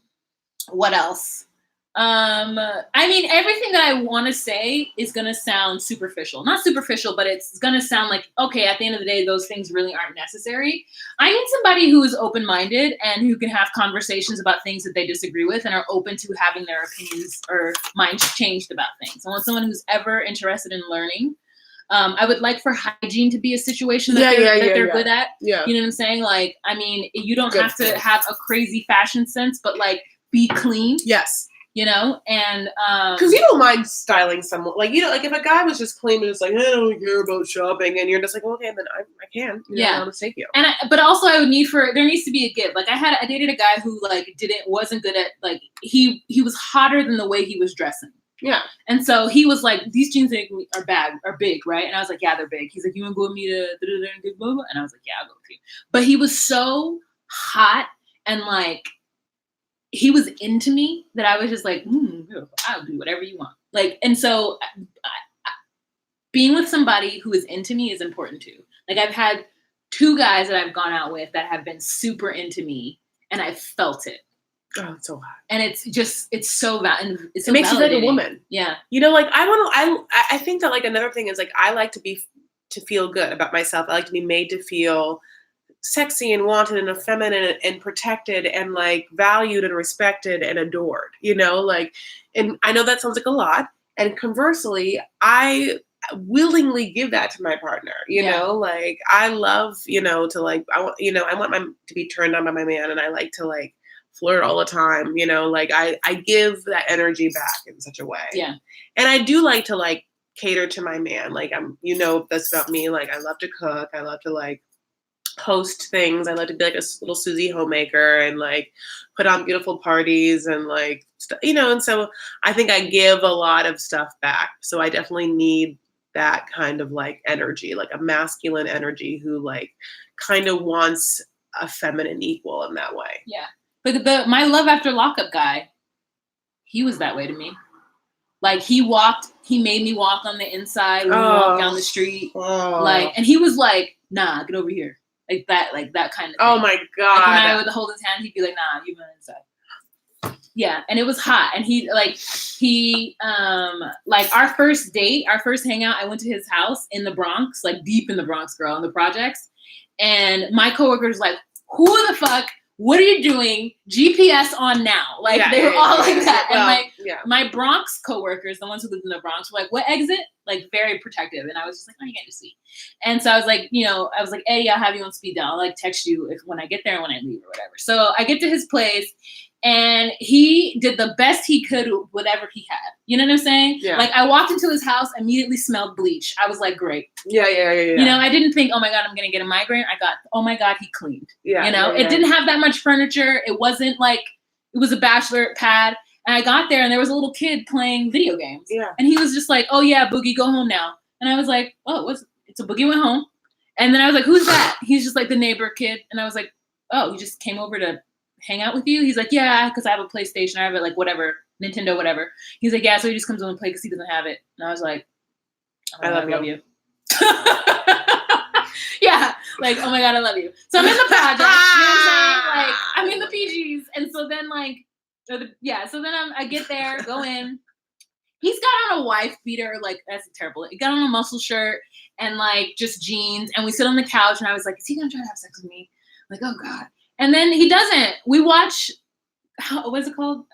what else? I mean, everything that I want to say is going to sound superficial. Not superficial, but it's going to sound like, okay, at the end of the day, those things really aren't necessary. I need somebody who is open-minded and who can have conversations about things that they disagree with and are open to having their opinions or minds changed about things. I want someone who's ever interested in learning. I would like for hygiene to be a situation that they're good at. Yeah. You know what I'm saying? Like, I mean, you don't have to have a crazy fashion sense, but like be clean. Yes. You know, and because you don't mind styling someone, like, you know, like if a guy was just clean and just like, I don't care about shopping, and you're just like, okay, then I can, I'll just take you. And but also I would there needs to be a give. Like I dated a guy who like wasn't good at, like he was hotter than the way he was dressing. Yeah. And so he was like, these jeans are big, right? And I was like, yeah, they're big. He's like, you want to go with me to blah, blah? And I was like, yeah, I'll go with you. But he was so hot and like, he was into me that I was just like, I'll do whatever you want. Like, and so being with somebody who is into me is important too. Like I've had 2 guys that I've gone out with that have been super into me and I felt it. Oh, it's so hot. And it's so it makes you like a woman. Yeah. You know, like I think that like another thing is like, I like to feel good about myself. I like to be made to feel sexy and wanted and feminine and protected and like valued and respected and adored, you know, like, and I know that sounds like a lot. And conversely, I willingly give that to my partner, you know, like I love, you know, to like, I want to be turned on by my man, and I like to like flirt all the time, you know, like I give that energy back in such a way. Yeah. And I do like to like cater to my man. Like that's about me. Like I love to cook. I love to like host things. I love to be like a little Susie homemaker and like put on beautiful parties and like, you know, and so I think I give a lot of stuff back. So I definitely need that kind of like energy, like a masculine energy who like kind of wants a feminine equal in that way. Yeah. But my love after lockup guy, he was that way to me. Like he made me walk on the inside when we walked down the street. Like, and he was like, nah, get over here. Like that kind of thing. Oh my God. Like when I would hold his hand, he'd be like, nah, you went inside. Yeah. And it was hot. And he like our first date, our first hangout, I went to his house in the Bronx, like deep in the Bronx, girl, in the projects. And my coworker was like, who the fuck? What are you doing? GPS on now. Like they were all like that. And my Bronx coworkers, the ones who lived in the Bronx, were like, what exit? Like very protective. And I was just like, oh, you can't just see. And so I was like, you know, Eddie, I'll have you on speed dial. I'll like text you when I get there and when I leave or whatever. So I get to his place and he did the best he could with whatever he had. You know what I'm saying? Yeah. Like I walked into his house, immediately smelled bleach. I was like, great. Yeah. You know, I didn't think, oh my God, I'm going to get a migraine. I got, oh my God, he cleaned. Yeah. You know, it didn't have that much furniture. It wasn't like, it was a bachelor pad. And I got there and there was a little kid playing video games. Yeah. And he was just like, oh yeah, Boogie, go home now. And I was like, oh, it's a Boogie went home. And then I was like, who's that? He's just like the neighbor kid. And I was like, oh, he just came over to hang out with you? He's like, yeah, because I have a PlayStation. I have it like whatever, Nintendo, whatever. He's like, yeah, so he just comes over and play because he doesn't have it. And I was like, oh, I love you. Yeah, like, oh my God, I love you. So I'm in the project, you know what I'm saying? Like, I'm in the PGs. And so then like, so then I get there, go in. He's got on a wife beater, like, that's terrible. He got on a muscle shirt and like just jeans. And we sit on the couch and I was like, is he gonna try to have sex with me? I'm like, oh God. And then he doesn't. We watch, what's it called?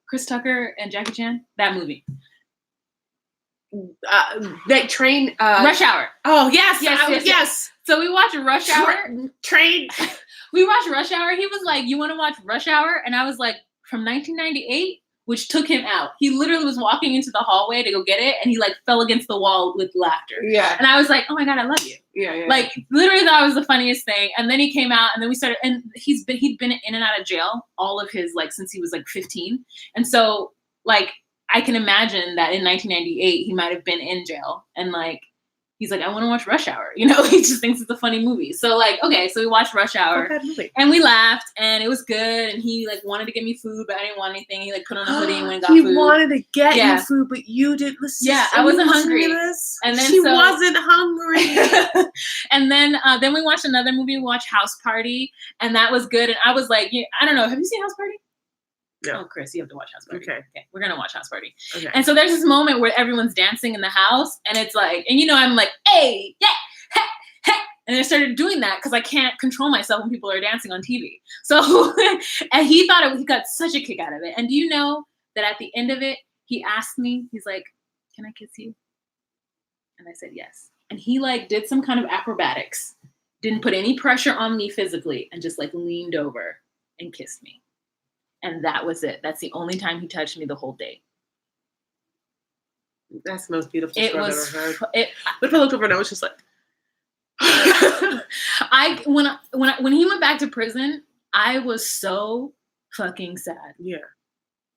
Chris Tucker and Jackie Chan? That movie. That train. Rush Hour. Oh, yes. So we watch Rush Hour. Train. We watched Rush Hour. He was like, you want to watch Rush Hour? And I was like, from 1998? which took him out. He literally was walking into the hallway to go get it, and he like fell against the wall with laughter. Yeah. And I was like, oh my God, I love you. Yeah. Like literally that was the funniest thing. And then he came out, and then we started, and he'd been in and out of jail all of his, like, since he was like 15. And so like, I can imagine that in 1998, he might've been in jail, and like, he's like, I want to watch Rush Hour. You know, he just thinks it's a funny movie. So like, okay, so we watched Rush Hour, and we laughed, and it was good. And he like wanted to get me food, but I didn't want anything. He like put on a hoodie and went and got food. He wanted to get you food, but you didn't listen. Yeah, I wasn't hungry. And then she wasn't hungry. And then we watched another movie. We watched House Party, and that was good. And I was like, I don't know. Have you seen House Party? No. Oh, Chris, you have to watch House Party. Okay. We're going to watch House Party. Okay. And so there's this moment where everyone's dancing in the house, and it's like, and you know, I'm like, hey, yeah, hey, hey. And I started doing that because I can't control myself when people are dancing on TV. So, and he got such a kick out of it. And do you know that at the end of it, he asked me, he's like, can I kiss you? And I said, yes. And he like did some kind of acrobatics, didn't put any pressure on me physically, and just like leaned over and kissed me. And that was it. That's the only time he touched me the whole day. That's the most beautiful story I've ever heard. What if I looked over and I was just like, when he went back to prison, I was so fucking sad. Yeah.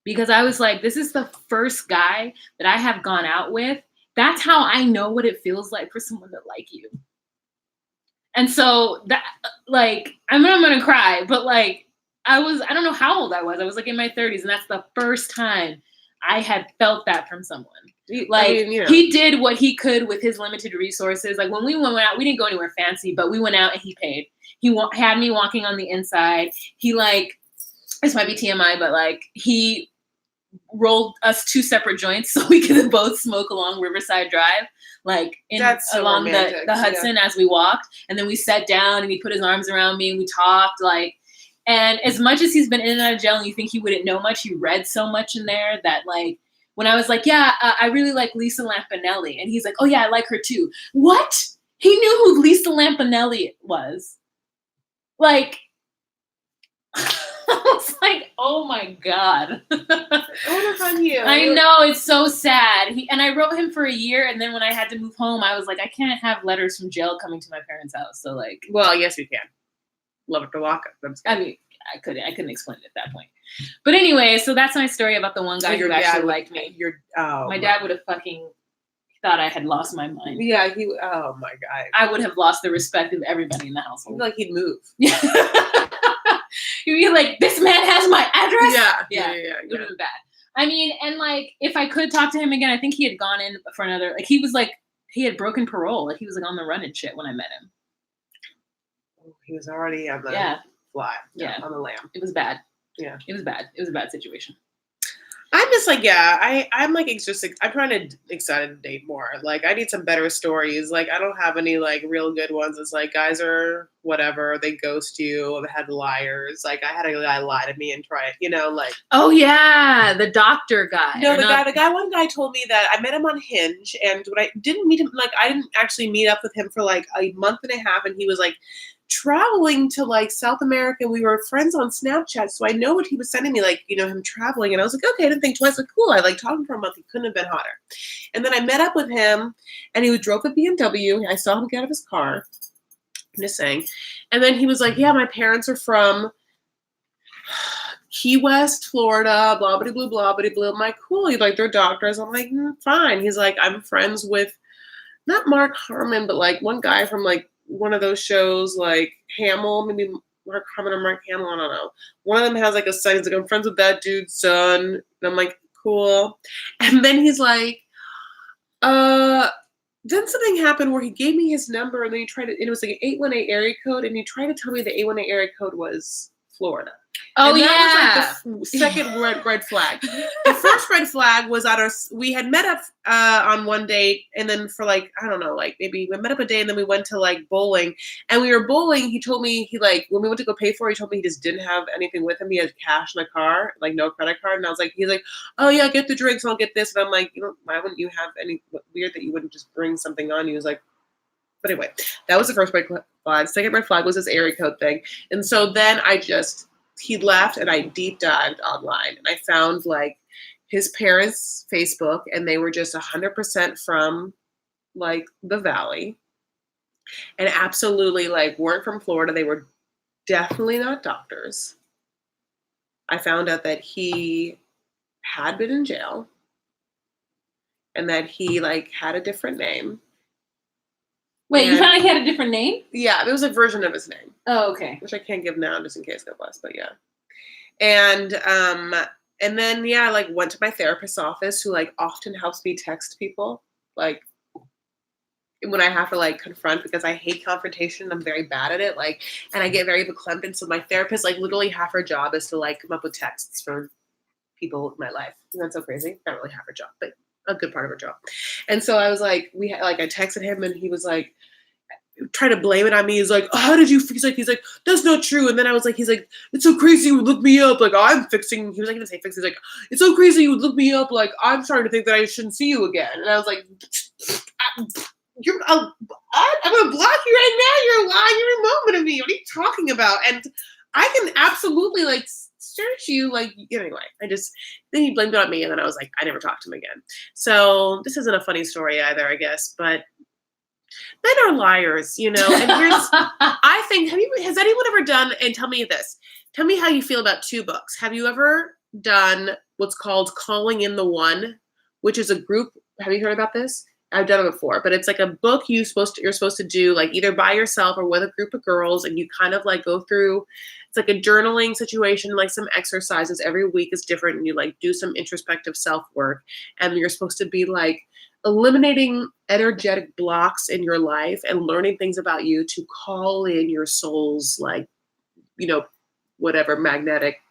Because I was like, this is the first guy that I have gone out with. That's how I know what it feels like for someone to like you. And so that, like, I'm gonna cry, but like, I don't know how old I was. I was like in my 30s, and that's the first time I had felt that from someone. Like, he did what he could with his limited resources. Like when we went out, we didn't go anywhere fancy, but we went out and he paid. He had me walking on the inside. He like, this might be TMI, but like he rolled us 2 separate joints so we could both smoke along Riverside Drive, like along the Hudson as we walked. And then we sat down and he put his arms around me and we talked like. And as much as he's been in and out of jail and you think he wouldn't know much, he read so much in there that like, when I was like, yeah, I really like Lisa Lampanelli. And he's like, oh yeah, I like her too. What? He knew who Lisa Lampanelli was. Like, I was like, oh my God. On you. I know, it's so sad. And I wrote him for a year, and then when I had to move home, I was like, I can't have letters from jail coming to my parents' house. So like, well, yes, you can. Love it to lock up. I mean, I couldn't explain it at that point. But anyway, so that's my story about the one guy who actually liked me. My dad would have fucking thought I had lost my mind. Yeah, oh my God. I would have lost the respect of everybody in the household. Like he'd move. Yeah. You'd be like, this man has my address? Yeah. It would have been bad. I mean, and like, if I could talk to him again, I think he had gone in for another, like he was like, he had broken parole. Like he was like on the run and shit when I met him. He was already on the fly. Yeah. On the lam. It was bad. Yeah. It was bad. It was a bad situation. I'm just like, I'm like, I'm trying to excited to date more. Like, I need some better stories. Like, I don't have any like real good ones. It's like guys are whatever. They ghost you. They had liars. Like, I had a guy lie to me and try it, you know, like. Oh yeah, the doctor guy. No, one guy told me that I met him on Hinge, and when I didn't meet him, like, I didn't actually meet up with him for like a month and a half, and he was like traveling to like South America. We were friends on Snapchat, so I know what he was sending me, like, you know, him traveling, and I was like, okay, I didn't think twice. Like, cool. I like talked for a month. He couldn't have been hotter. And then I met up with him, and he drove a BMW. I saw him get out of his car. I'm just saying. And then he was like, yeah, my parents are from Key West, Florida, blah blah blah blah blah blah. I'm like, cool. He's like, they're doctors. I'm like, fine. He's like, I'm friends with not Mark Harmon, but like one guy from like one of those shows, like Hamill, maybe Mark Harmon or Mark Hamill, I don't know. One of them has like a son. He's like, I'm friends with that dude's son. And I'm like, cool. And then he's like, then something happened where he gave me his number, and then he tried to, and it was like an 818 area code, and he tried to tell me the 818 area code was Florida. Oh, and yeah. That was like the second red flag. The first red flag was we had met up on one date, and then for like, I don't know, like maybe we met up a day, and then we went to like bowling. And we were bowling. He told me when we went to go pay for it, he told me he just didn't have anything with him. He had cash in the car, like no credit card. And I was like, he's like, oh yeah, get the drinks, I'll get this. And I'm like, why wouldn't you have any, weird that you wouldn't just bring something on you? He was like, but anyway, that was the first red flag. Second red flag was this area code thing. And so then he left, and I deep dived online, and I found like his parents' Facebook, and they were just 100% from like the Valley, and absolutely like weren't from Florida. They were definitely not doctors. I found out that he had been in jail and that he like had a different name. Wait, you And- found out he had a different name? Yeah, there was a version of his name, Oh, okay. which I can't give now just in case, God bless, but yeah. And then yeah, I like went to my therapist's office, who like often helps me text people like when I have to like confront, because I hate confrontation. I'm very bad at it. Like, and I get very verklempt. And so my therapist, like literally half her job is to like come up with texts for people in my life. And that's so crazy. Not really half her job, but a good part of her job. And so I was like, I texted him, and he was like, trying to blame it on me. He's like, oh, how did you? He's like, that's not true. And then I was like, he's like, it's so crazy you would look me up. Like, I'm fixing. He was like, he didn't say fix. He's like, it's so crazy you would look me up. Like, I'm starting to think that I shouldn't see you again. And I was like, I'm gonna block you right now. You're lying every moment of me. What are you talking about? And I can absolutely like search you. Like, anyway, then he blamed it on me, and then I was like, I never talked to him again. So this isn't a funny story either, I guess, but men are liars, you know. And here's, I think, has anyone ever done, and tell me this, tell me how you feel about two books. Have you ever done what's called Calling in the One, which is a group, have you heard about this? I've done it before, but it's like a book you're supposed to do like either by yourself or with a group of girls, and you kind of like go through, it's like a journaling situation, like some exercises. Every week is different, and you like do some introspective self-work, and you're supposed to be like eliminating energetic blocks in your life and learning things about you to call in your soul's like, you know, whatever magnetic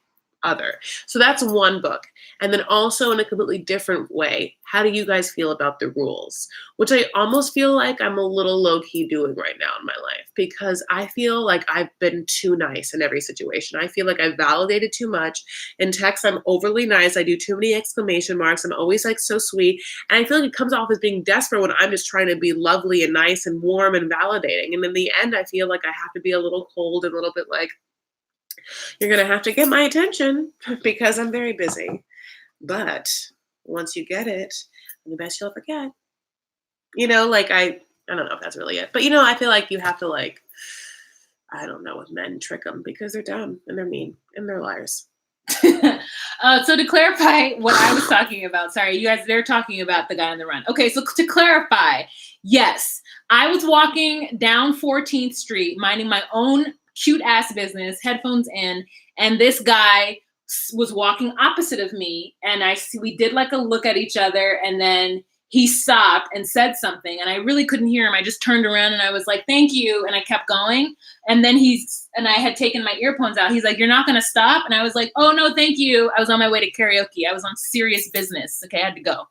other. So that's one book. And then also in a completely different way, how do you guys feel about the rules? Which I almost feel like I'm a little low-key doing right now in my life, because I feel like I've been too nice in every situation. I feel like I've validated too much. In text, I'm overly nice. I do too many exclamation marks. I'm always like so sweet. And I feel like it comes off as being desperate when I'm just trying to be lovely and nice and warm and validating. And in the end, I feel like I have to be a little cold and a little bit like, you're going to have to get my attention because I'm very busy. But once you get it, the best you'll forget. You know, like I don't know if that's really it. But, you know, I feel like you have to like, I don't know, with men, trick them because they're dumb and they're mean and they're liars. So to clarify what I was talking about, sorry, you guys, they're talking about the guy on the run. Okay, so to clarify, yes, I was walking down 14th Street, minding my own cute ass business, headphones in, and this guy was walking opposite of me, and we did like a look at each other, and then he stopped and said something, and I really couldn't hear him. I just turned around and I was like, thank you, and I kept going. And then I had taken my earphones out. He's like, you're not gonna stop? And I was like, oh no, thank you. I was on my way to karaoke. I was on serious business. Okay, I had to go.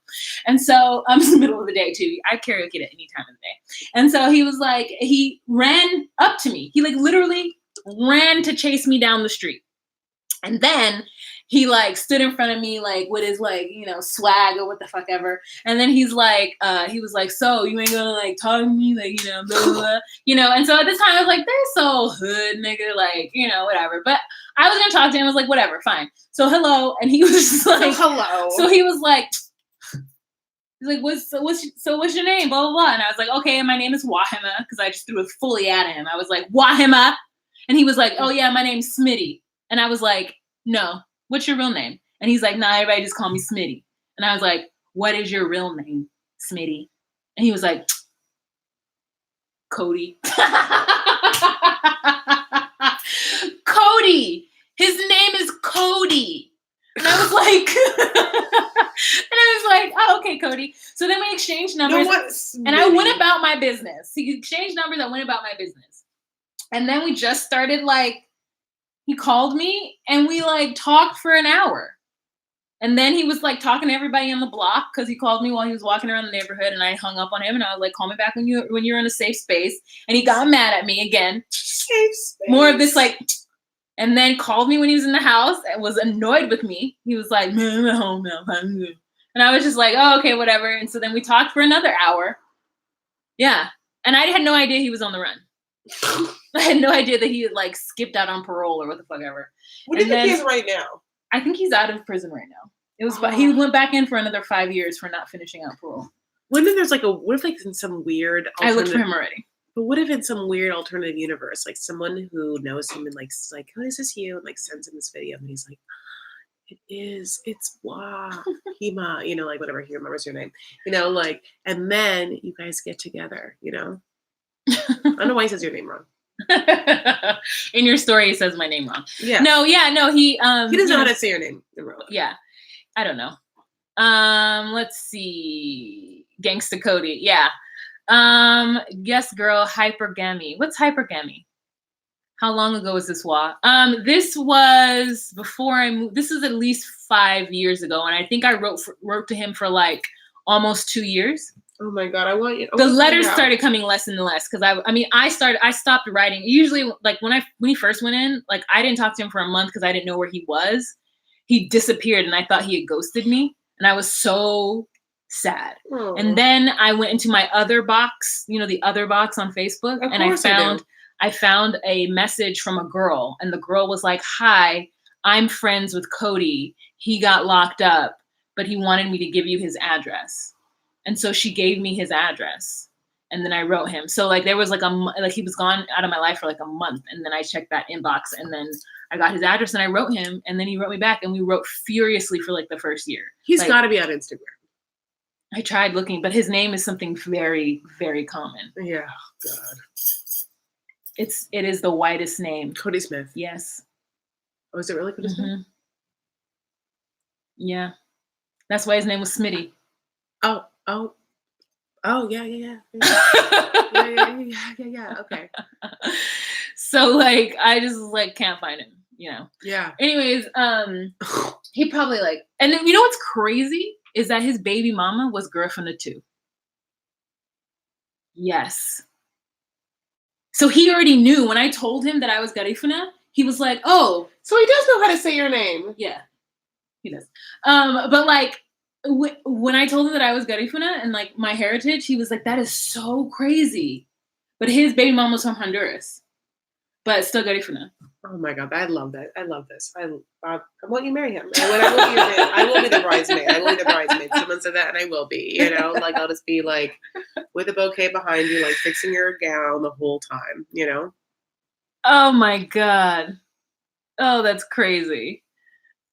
And so I'm in the middle of the day too. I karaoke at any time of the day. And so he was like, he ran up to me. He like literally ran to chase me down the street. And then he like stood in front of me like with his like, you know, swag or what the fuck ever. And then he was like, so you ain't gonna like talk to me, like, you know, blah, blah, blah. You know. And so at this time I was like, they're so hood, nigga, like, you know, whatever. But I was gonna talk to him. I was like, whatever, fine. So hello. And he was just like, hello. So he was like, he's like, what's your name? Blah, blah, blah. And I was like, okay, my name is Wahima, because I just threw it fully at him. I was like, Wahima. And he was like, oh yeah, my name's Smitty. And I was like, no, what's your real name? And he's like, nah, everybody just call me Smitty. And I was like, what is your real name, Smitty? And he was like, Cody. Cody. His name is Cody. And I was like, oh, okay, Cody. So then we exchanged numbers. And I went about my business. He exchanged numbers. I went about my business. And then we just started like, he called me and we like talked for an hour. And then he was like talking to everybody on the block because he called me while he was walking around the neighborhood, and I hung up on him and I was like, call me back when you're in a safe space. And he got mad at me again. Safe space. More of this like, and then called me when he was in the house and was annoyed with me. He was like, man, I'm at home now. And I was just like, oh, okay, whatever. And so then we talked for another hour. Yeah. And I had no idea he was on the run. I had no idea that he had like skipped out on parole or what the fuck ever. What do you think he is right now? I think he's out of prison right now. It was. He went back in for another 5 years for not finishing out parole. What if in some weird I looked for him already. But what if in some weird alternative universe, like someone who knows him and like, oh, is this you? And like sends him this video and he's like, it's Wahima, like whatever, he remembers your name, like, and then you guys get together, I don't know why he says your name wrong. In your story, he says my name wrong. Yeah. No, he doesn't know how to say your name in real life. Yeah. I don't know. Let's see. Gangsta Cody. Yeah. Yes, girl, hypergamy. What's hypergamy? How long ago was this, Wa? This was before I moved. This is at least 5 years ago, and I think I wrote to him for like almost 2 years. Oh my God, I want you. The letters started coming less and less because I stopped writing. Usually, like when he first went in, like I didn't talk to him for a month because I didn't know where he was. He disappeared, and I thought he had ghosted me, and I was so sad. Oh. And then I went into my other box, the other box on Facebook, and I found a message from a girl, and the girl was like, "Hi, I'm friends with Cody. He got locked up, but he wanted me to give you his address." And so she gave me his address, and then I wrote him. So like there was like he was gone out of my life for like a month, and then I checked that inbox, and then I got his address, and I wrote him, and then he wrote me back, and we wrote furiously for like the first year. He's got to be on Instagram. I tried looking, but his name is something very, very common. Yeah, God. It is the whitest name. Cody Smith. Yes. Oh, is it really Cody Smith? Yeah. That's why his name was Smitty. Oh, yeah. Yeah. Okay. So like, I just like can't find him, Yeah. Anyways, he probably like, and then what's crazy is that his baby mama was Garifuna too. Yes. So he already knew when I told him that I was Garifuna, he was like, oh. So he does know how to say your name. Yeah, he does. But like, when I told him that I was Garifuna and like my heritage, he was like, that is so crazy. But his baby mom was from Honduras, but still Garifuna. Oh my God, I love that. I love this. I want you to marry him. I will be the bridesmaid. I will be the bridesmaid. Someone said that, and I will be. Like I'll just be like with a bouquet behind you, like fixing your gown the whole time. Oh my God. Oh, that's crazy.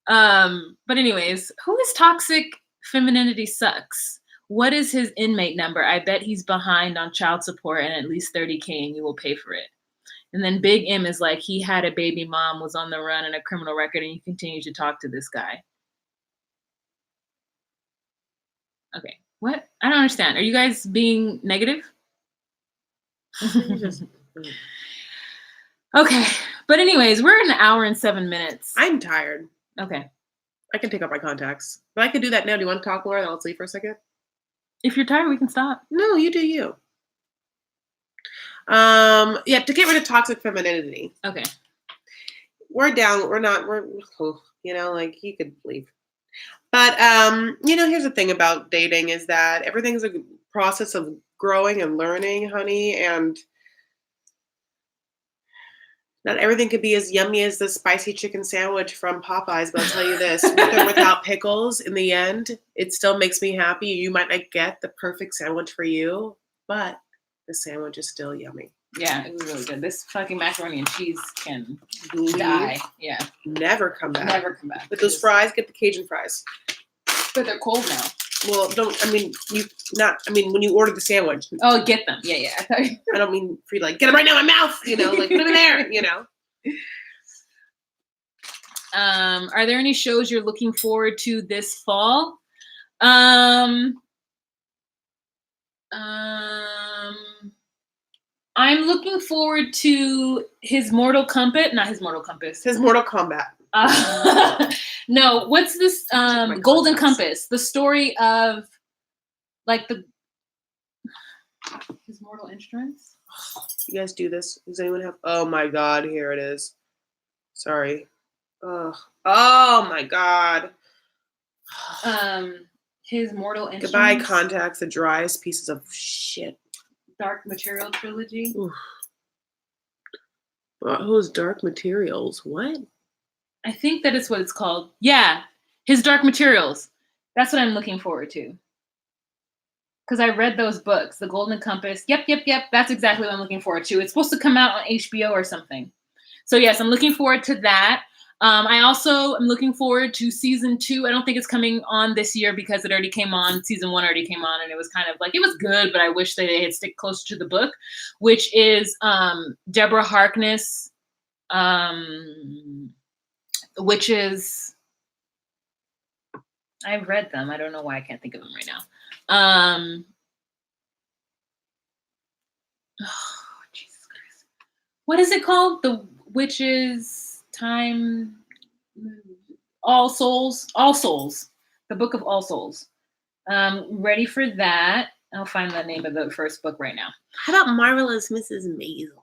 But anyways, who is toxic? Femininity sucks. What is his inmate number? I bet he's behind on child support and at least $30K, and you will pay for it. And then Big M is like, he had a baby mom, was on the run, and a criminal record, and you continue to talk to this guy. Okay, what? I don't understand. Are you guys being negative? Okay, but anyways, we're at 1 hour and 7 minutes. I'm tired. Okay. I can take off my contacts. But I can do that now. Do you want to talk more? I'll sleep for a second. If you're tired, we can stop. No, you do you. Yeah, to get rid of toxic femininity. Okay. We're down. We're like you could leave. But here's the thing about dating is that everything's a process of growing and learning, honey, and not everything could be as yummy as the spicy chicken sandwich from Popeyes, but I'll tell you this, with or without pickles, in the end, it still makes me happy. You might not get the perfect sandwich for you, but the sandwich is still yummy. Yeah, it was really good. This fucking macaroni and cheese can die. Yeah. Never come back. Never come back. But those fries, get the Cajun fries. But they're cold now. Well, when you order the sandwich. Oh, get them. Yeah. I don't mean for you to like, get them right now in my mouth, like put them in there, Are there any shows you're looking forward to this fall? I'm looking forward to His Mortal Kombat. His Mortal Kombat. No, what's this? Golden Compass. The story of like his mortal instruments. You guys do this? Does anyone have? Oh my God! Here it is. Sorry. Oh my God. His mortal instruments. Goodbye, contacts. The driest pieces of shit. Dark Material trilogy. Who's Dark Materials? What? I think that is what it's called. Yeah. His Dark Materials. That's what I'm looking forward to. Because I read those books, The Golden Compass. Yep. That's exactly what I'm looking forward to. It's supposed to come out on HBO or something. So yes, I'm looking forward to that. I also am looking forward to season 2. I don't think it's coming on this year because it already came on. Season 1 already came on, and it was kind of like, it was good, but I wish that they had stick closer to the book, which is Deborah Harkness, which is, I've read them. I don't know why I can't think of them right now. Oh, Jesus Christ. What is it called? The Witches Time, All Souls. The Book of All Souls. Ready for that. I'll find the name of the first book right now. How about Marvelous Mrs. Maisel?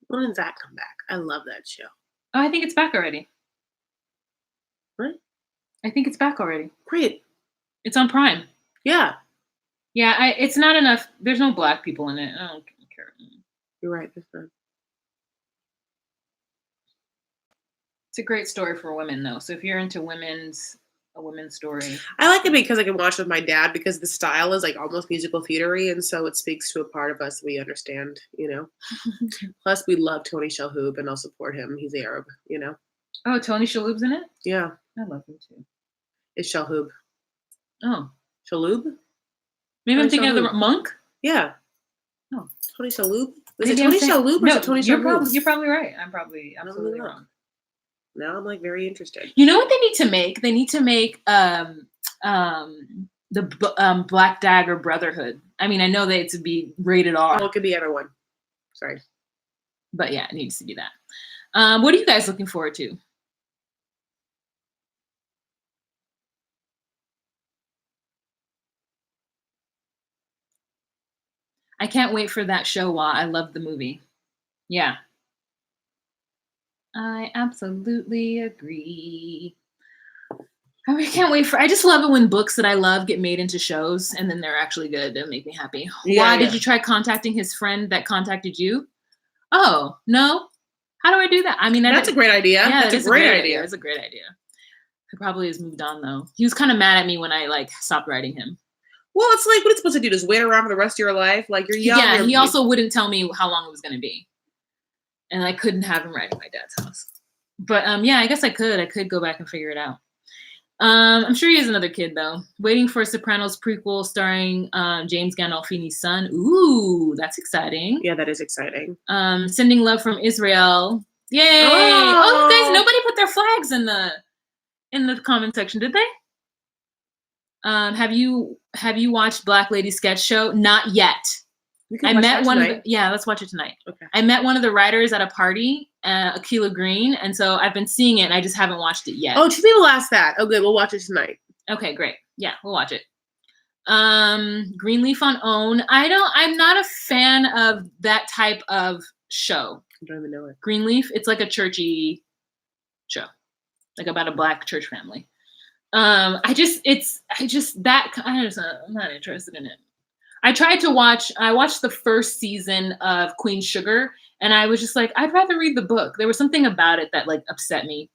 When does that come back? I love that show. Oh, I think it's back already. What? I think it's back already. Great. It's on Prime. Yeah. Yeah, it's not enough. There's no black people in it. I don't care. You're right. That's right. It's a great story for women, though. So if you're into a women's story. I like it because I can watch with my dad because the style is like almost musical theater-y, and so it speaks to a part of us we understand, you know. Plus, we love Tony Shalhoub, and I'll support him. He's Arab, you know. Oh, Tony Shalhoub's in it? Yeah. I love him too. It's Shalhoub. Oh. Shalhoub? Maybe Tony I'm thinking Shalhoub. of the monk? Yeah. Oh. Tony Shalhoub? Is Maybe it Tony I'm saying- Shalhoub or is it Tony Shalhoub? You're probably right. I'm probably absolutely wrong. Now I'm like very interested. You know what they need to make? They need to make the Black Dagger Brotherhood. I mean, I know that it's to be rated R. Oh, it could be everyone. Sorry. But yeah, it needs to be that. What are you guys looking forward to? I can't wait for that show, Wah. I love the movie. Yeah. I absolutely agree. I can't wait for. I just love it when books that I love get made into shows, and then they're actually good and make me happy. Why did you try contacting his friend that contacted you? Oh no, how do I do that? I mean, that's a great idea. Yeah, that's a great idea. It's a great idea. He probably has moved on though. He was kind of mad at me when I like stopped writing him. Well, it's like what it's supposed to do. Just wait around for the rest of your life. Like you're young. Yeah, he also wouldn't tell me how long it was going to be. And I couldn't have him write at my dad's house. But yeah, I guess I could. I could go back and figure it out. I'm sure he has another kid, though. Waiting for a Sopranos prequel starring James Gandolfini's son. Ooh, that's exciting. Yeah, that is exciting. Sending love from Israel. Yay! Oh, you guys, nobody put their flags in the comment section, did they? Have you watched Black Lady Sketch Show? Not yet. I met one of the, yeah, let's watch it tonight. Okay. I met one of the writers at a party, Akilah Green, and so I've been seeing it and I just haven't watched it yet. Oh, 2 people asked that. Oh, good. We'll watch it tonight. Okay, great. Yeah, we'll watch it. Greenleaf on OWN. I'm not a fan of that type of show. I don't even know it. Greenleaf, it's like a churchy show, like about a Black church family. I'm not interested in it. I watched the first season of Queen Sugar, and I was just like, I'd rather read the book. There was something about it that like upset me.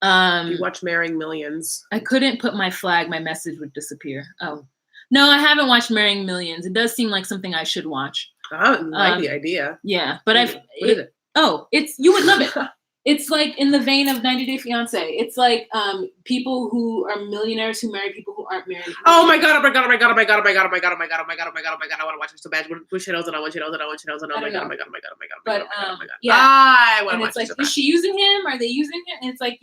You watch Marrying Millions. I couldn't put my flag, my message would disappear. Oh. No, I haven't watched Marrying Millions. It does seem like something I should watch. I like the idea. Yeah, but what is it? Oh, you would love it. It's like in the vein of 90 Day Fiance. It's like people who are millionaires who marry people who aren't married. Oh my god! I want to watch it so bad. Which channels and I want channels and I want channels and oh my god! But yeah, I want to watch it. It's like, it. is she using him? Are they using him? And it's like,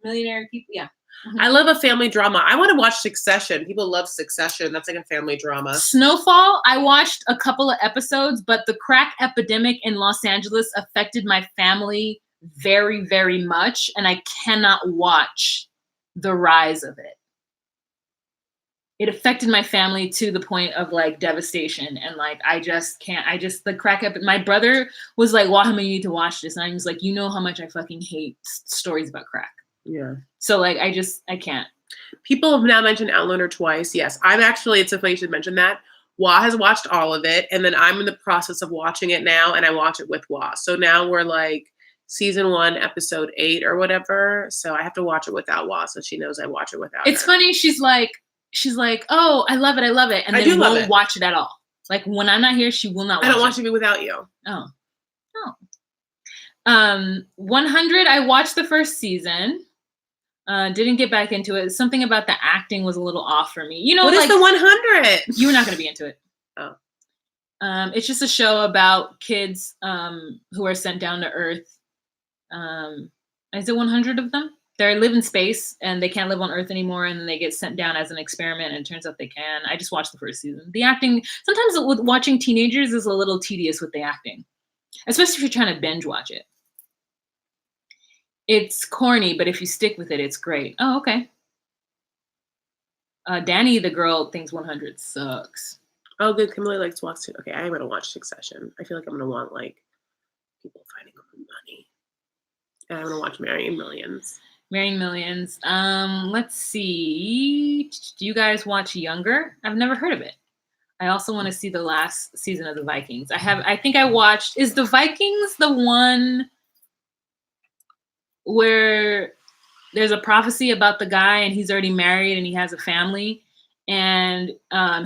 millionaire people. Yeah. Mm-hmm. I love a family drama. I want to watch Succession. People love Succession. That's like a family drama. Snowfall. I watched a couple of episodes, but the crack epidemic in Los Angeles affected my family very, very much, and I cannot watch the rise of it. It affected my family to the point of like devastation, and like I just can't. The crack up. My brother was like, "Wahama, you need to watch this," and I was like, "You know how much I fucking hate stories about crack." Yeah. So like, I can't. People have now mentioned Outlander twice. Yes, it's a funny you should mention that. Wah has watched all of it, and then I'm in the process of watching it now, and I watch it with Wah. So now we're like season 1, episode 8 or whatever. So I have to watch it without Wa, so she knows I watch it without It's her. funny. She's like, oh, I love it, and I then do love won't it. watch it at all. Like when I'm not here, she will not watch I don't watch it. TV without you. Oh. 100. I watched the first season. Didn't get back into it. Something about the acting was a little off for me. You know, What like is the 100? you were not going to be into it. Oh. It's just a show about kids who are sent down to Earth. Is it 100 of them? They live in space and they can't live on Earth anymore, and then they get sent down as an experiment, and it turns out they can. I just watched the first season. The acting, sometimes with watching teenagers, is a little tedious with the acting, especially if you're trying to binge watch it. It's corny, but if you stick with it, it's great. Oh, okay. Danny, the girl, thinks 100 sucks. Oh, good. Kimberly likes to watch too. Okay, I'm gonna watch Succession. I feel like I'm gonna want like people fighting over money, and I'm gonna watch Marrying Millions. Marrying Millions. Let's see. Do you guys watch Younger? I've never heard of it. I also want to see the last season of the Vikings. I think I watched. Is the Vikings the one where there's a prophecy about the guy and he's already married and he has a family, and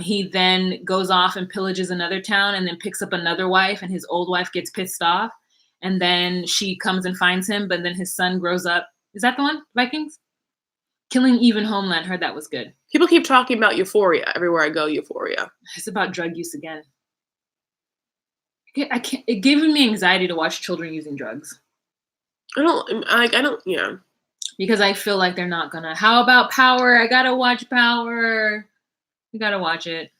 he then goes off and pillages another town and then picks up another wife, and his old wife gets pissed off, and then she comes and finds him, but then his son grows up. Is that the one? Vikings? Killing Eve in Homeland. Heard that was good. People keep talking about Euphoria. Everywhere I go, Euphoria. It's about drug use again. I can't. It gave me anxiety to watch children using drugs. I don't. Yeah. Because I feel like they're not gonna. How about Power? I gotta watch Power. You gotta watch it.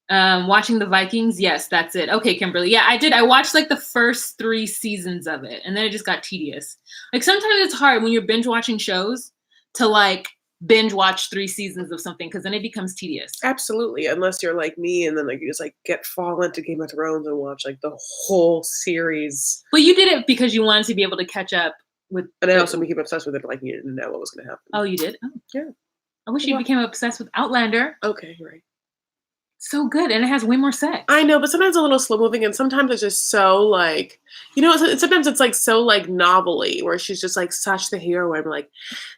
Watching the Vikings. Yes, that's it. Okay, Kimberly. Yeah, I did. I watched like the first 3 seasons of it, and then it just got tedious. Like sometimes it's hard when you're binge watching shows to like binge watch 3 seasons of something, because then it becomes tedious. Absolutely, unless you're like me and then like you just like fall into Game of Thrones and watch like the whole series. But you did it because you wanted to be able to catch up with. And I also became obsessed with it, like needed to know what was going to happen. Oh, you did? Oh. Yeah. I wish you became obsessed with Outlander. Okay, you're right. So good, and it has way more sex. I know, but sometimes a little slow moving, and sometimes it's just so like, you know, sometimes it's like so like novelty, where she's just like such the hero, and like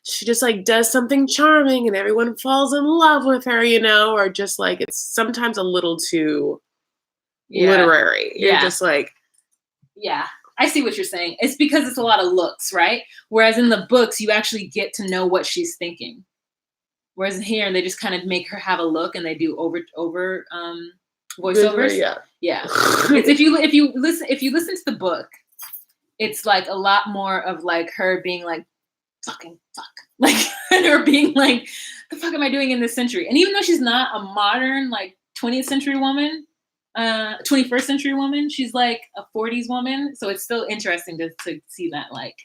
she just like does something charming, and everyone falls in love with her, you know, or just like it's sometimes a little too literary. You're just like, yeah, I see what you're saying. It's because it's a lot of looks, right? Whereas in the books, you actually get to know what she's thinking. Whereas here, they just kind of make her have a look, and they do over voiceovers. Yeah. It's if you listen to the book, it's like a lot more of like her being like, fucking fuck, like, and her being like, the fuck am I doing in this century? And even though she's not a modern like 20th century woman, 21st century woman, she's like a 40s woman. So it's still interesting to see that like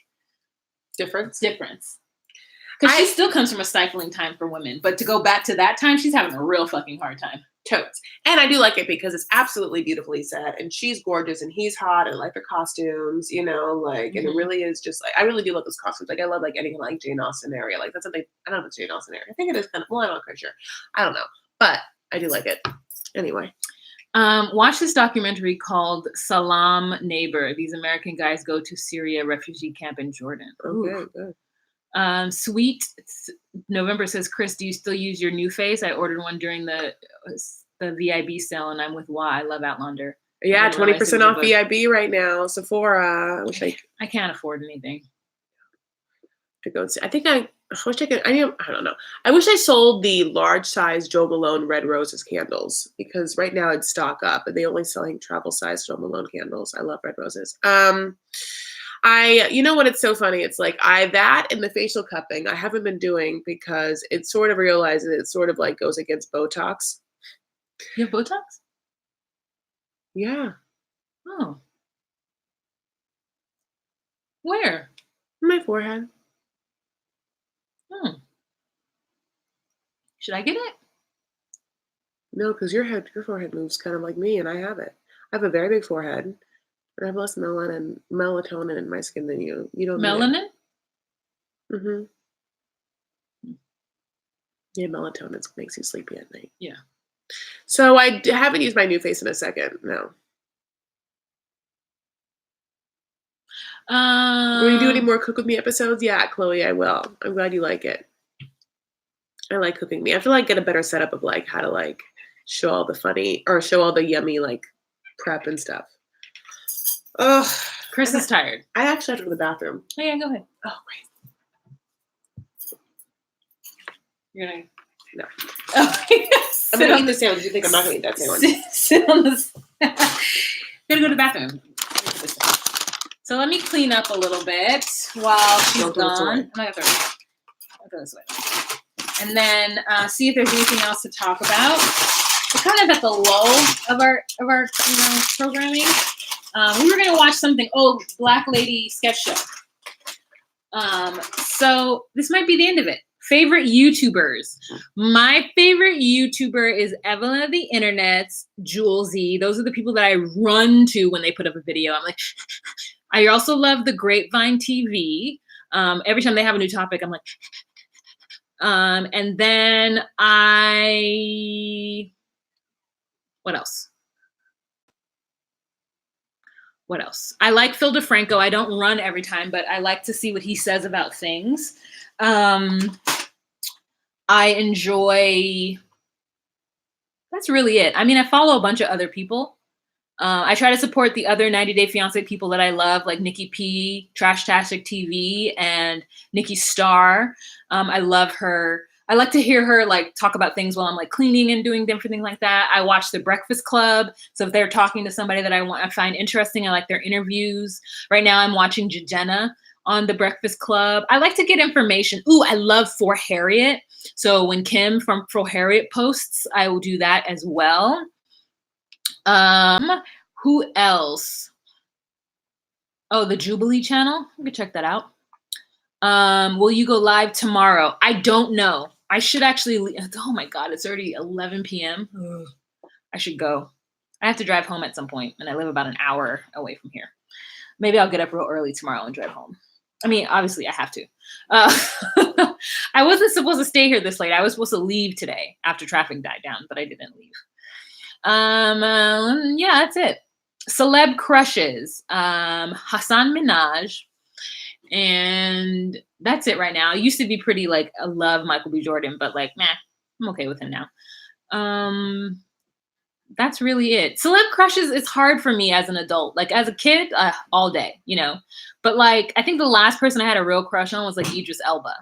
difference. Because she still comes from a stifling time for women. But to go back to that time, she's having a real fucking hard time. Totes. And I do like it because it's absolutely beautifully set, and she's gorgeous, and he's hot, and I like their costumes, you know, like, and it really is just like, I really do love those costumes. Like, I love like anything like Jane Austen area. Like, that's something, I don't know if it's Jane Austen area. I think it is kind of, well, I'm not quite sure. I don't know. But I do like it. Anyway. Watch this documentary called Salam Neighbor. These American guys go to Syria refugee camp in Jordan. Okay, good. Sweet November says, Chris, do you still use your new face? I ordered one during the VIB sale, and I'm with Wa. I love Outlander. Yeah, 20% off VIB right now. Sephora. I can't afford anything. To go and see. I wish I could. I don't know. I wish I sold the large size Jo Malone Red Roses candles, because right now it's stock up, and they only selling travel size Jo Malone candles. I love red roses. You know what? It's so funny. It's like that and the facial cupping I haven't been doing because it sort of realizes it sort of like goes against Botox. You have Botox? Yeah. Oh. Where? My forehead. Should I get it? No, because your forehead moves kind of like me, and I have it. I have a very big forehead, and I have less melatonin in my skin than you. You don't. Melanin? Mm-hmm. Yeah, melatonin makes you sleepy at night. Yeah. So I haven't used my new face in a second. No. Will you do any more Cook With Me episodes? Yeah, Chloe, I will. I'm glad you like it. I like cooking me. I feel like get a better setup of like how to like show all the funny or show all the yummy like prep and stuff. Oh, Chris is tired. I actually have to go to the bathroom. Oh yeah, go ahead. Oh, great. You're gonna No. Oh, I'm gonna eat the sandwich. You think I'm not gonna eat that sandwich? Sit on this. Gonna go to the bathroom. So let me clean up a little bit while she's Don't throw this gone. away. I'm not gonna throw it away. I'll throw this away. And then see if there's anything else to talk about. We're kind of at the lull of our programming. We were gonna watch something. Oh, Black Lady sketch show. So this might be the end of it. Favorite YouTubers. My favorite YouTuber is Evelyn of the Internet's Julesy. Those are the people that I run to when they put up a video. I'm like, I also love the Grapevine TV. Every time they have a new topic, I'm like, and then what else? What else? I like Phil DeFranco. I don't run every time, but I like to see what he says about things. I enjoy, that's really it. I mean, I follow a bunch of other people. I try to support the other 90 Day Fiancé people that I love, like Nikki P, Trashtastic TV, and Nikki Starr. I love her. I like to hear her like talk about things while I'm like cleaning and doing different things like that. I watch The Breakfast Club. So if they're talking to somebody that I find interesting, I like their interviews. Right now I'm watching Jenna on The Breakfast Club. I like to get information. Ooh, I love For Harriet. So when Kim from For Harriet posts, I will do that as well. Who else? Oh, the Jubilee channel. You can check that out. Will you go live tomorrow? I don't know. I should actually, oh my God, it's already 11 p.m. Ugh. I should go. I have to drive home at some point, and I live about an hour away from here. Maybe I'll get up real early tomorrow and drive home. I mean, obviously I have to. I wasn't supposed to stay here this late. I was supposed to leave today after traffic died down, but I didn't leave. Yeah, that's it. Celeb crushes. Hassan Minaj. And that's it right now. I used to be pretty like, I love Michael B. Jordan, but like, meh, I'm okay with him now. That's really it. Celeb crushes, it's hard for me as an adult. Like as a kid, all day, you know. But like, I think the last person I had a real crush on was like Idris Elba.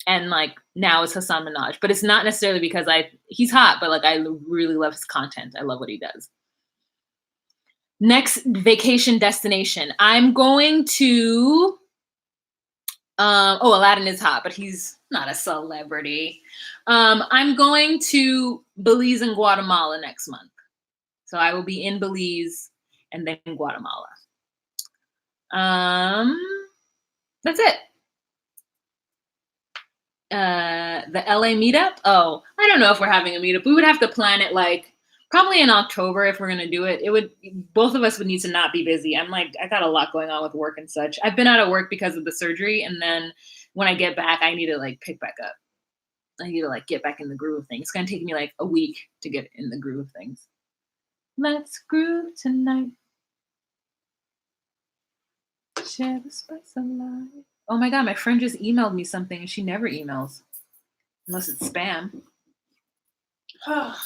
And like now it's Hassan Minaj. But it's not necessarily because he's hot, but like I really love his content. I love what he does. Next vacation destination. I'm going to, Aladdin is hot, but he's not a celebrity. I'm going to Belize and Guatemala next month. So I will be in Belize and then Guatemala. That's it. The LA meetup. Oh, I don't know if we're having a meetup. We would have to plan it like probably in October if we're gonna do it. Both of us would need to not be busy. I'm like, I got a lot going on with work and such. I've been out of work because of the surgery, and then when I get back, I need to like pick back up. I need to like get back in the groove of things. It's gonna take me like a week to get in the groove of things. Let's groove tonight. Share the spice of life. Oh my God, my friend just emailed me something and she never emails. Unless it's spam. Oh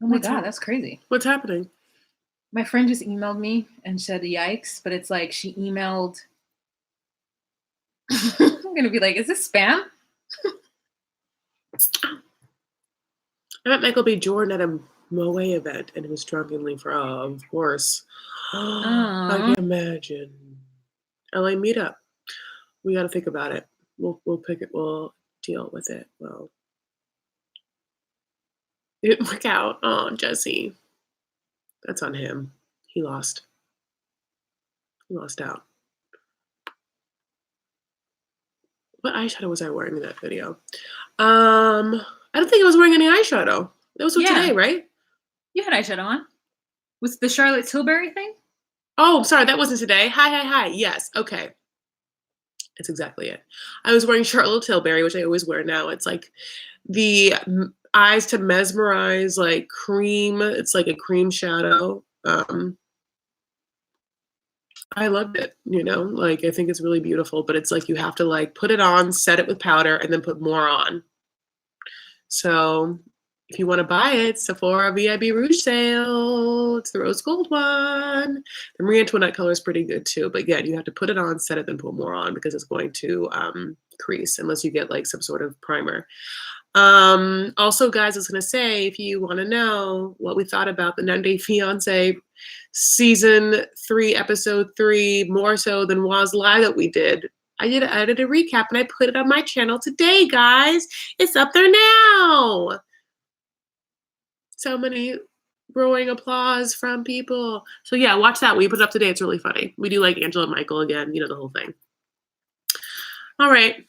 my God, that's crazy. What's happening? My friend just emailed me and said, yikes, but it's like she emailed. I'm going to be like, is this spam? I met Michael B. Jordan at a Moe event and it was drunkenly for, of course. I can imagine. LA meetup. We got to think about it. We'll pick it. We'll deal with it. Well, it didn't work out. Oh, Jesse. That's on him. He lost. He lost out. What eyeshadow was I wearing in that video? I don't think I was wearing any eyeshadow. That was today, right? You had eyeshadow on. Was the Charlotte Tilbury thing? Oh, sorry. That wasn't today. Hi. Yes. Okay. That's exactly it. I was wearing Charlotte Tilbury, which I always wear now. It's like the Eyes to Mesmerize, like cream. It's like a cream shadow. I loved it, like I think it's really beautiful, but it's like you have to like put it on, set it with powder, and then put more on. So if you want to buy it, Sephora VIB Rouge Sale. It's the rose gold one. The Marie Antoinette color is pretty good too. But again, you have to put it on, set it, then put more on because it's going to crease unless you get like some sort of primer. Also, guys, I was going to say, if you want to know what we thought about the 90 Day Fiancé season 3, episode 3, more so than Was Lie that we did, I did a recap and I put it on my channel today, guys. It's up there now. So many growing applause from people. So yeah, watch that. We put it up today. It's really funny. We do like Angela and Michael again, the whole thing. All right.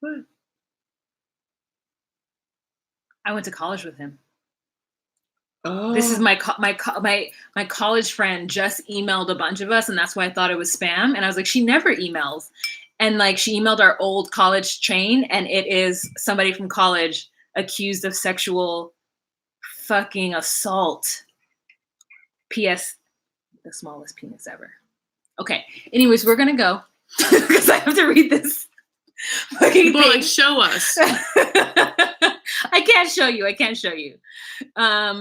What? I went to college with him. Oh. This is my college friend just emailed a bunch of us, and that's why I thought it was spam. And I was like, she never emails. And like she emailed our old college chain, and it is somebody from college accused of sexual fucking assault. P.S. The smallest penis ever. Okay. Anyways, we're gonna go because I have to read this fucking thing. Like, show us. I can't show you. I'm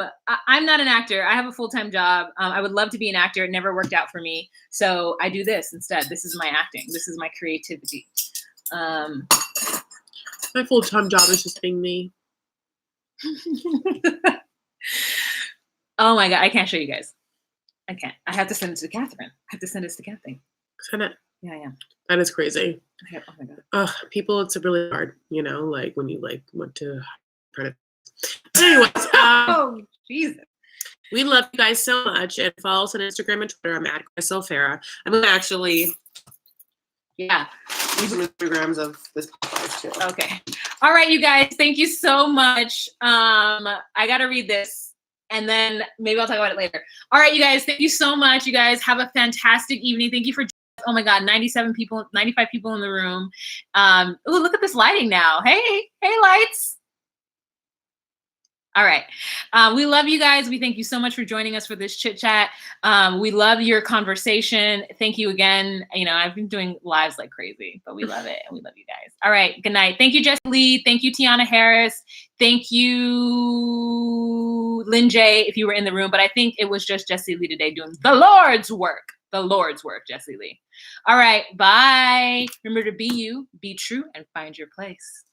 not an actor. I have a full-time job. I would love to be an actor. It never worked out for me. So I do this instead. This is my acting. This is my creativity. My full-time job is just being me. Oh my God. I can't show you guys. I can't. I have to send it to Catherine. I have to send this to Catherine. Send it. Yeah, I am. That is crazy. Okay. Oh my God. People, it's really hard, like when you like want to credit. Anyways, Oh, Jesus. We love you guys so much, and follow us on Instagram and Twitter. I'm at Farah. I'm gonna actually, use some Instagrams of this podcast too. Okay. All right, you guys. Thank you so much. I gotta read this, and then maybe I'll talk about it later. All right, you guys. Thank you so much. You guys have a fantastic evening. Thank you for. Oh my God, 95 people in the room. Oh, look at this lighting now. Hey, lights. All right. We love you guys. We thank you so much for joining us for this chit chat. We love your conversation. Thank you again. I've been doing lives like crazy, but we love it and we love you guys. All right. Good night. Thank you, Jessie Lee. Thank you, Tiana Harris. Thank you, Lynn J, if you were in the room, but I think it was just Jessie Lee today doing the Lord's work. The Lord's work, Jessie Lee. All right. Bye. Remember to be you, be true, and find your place.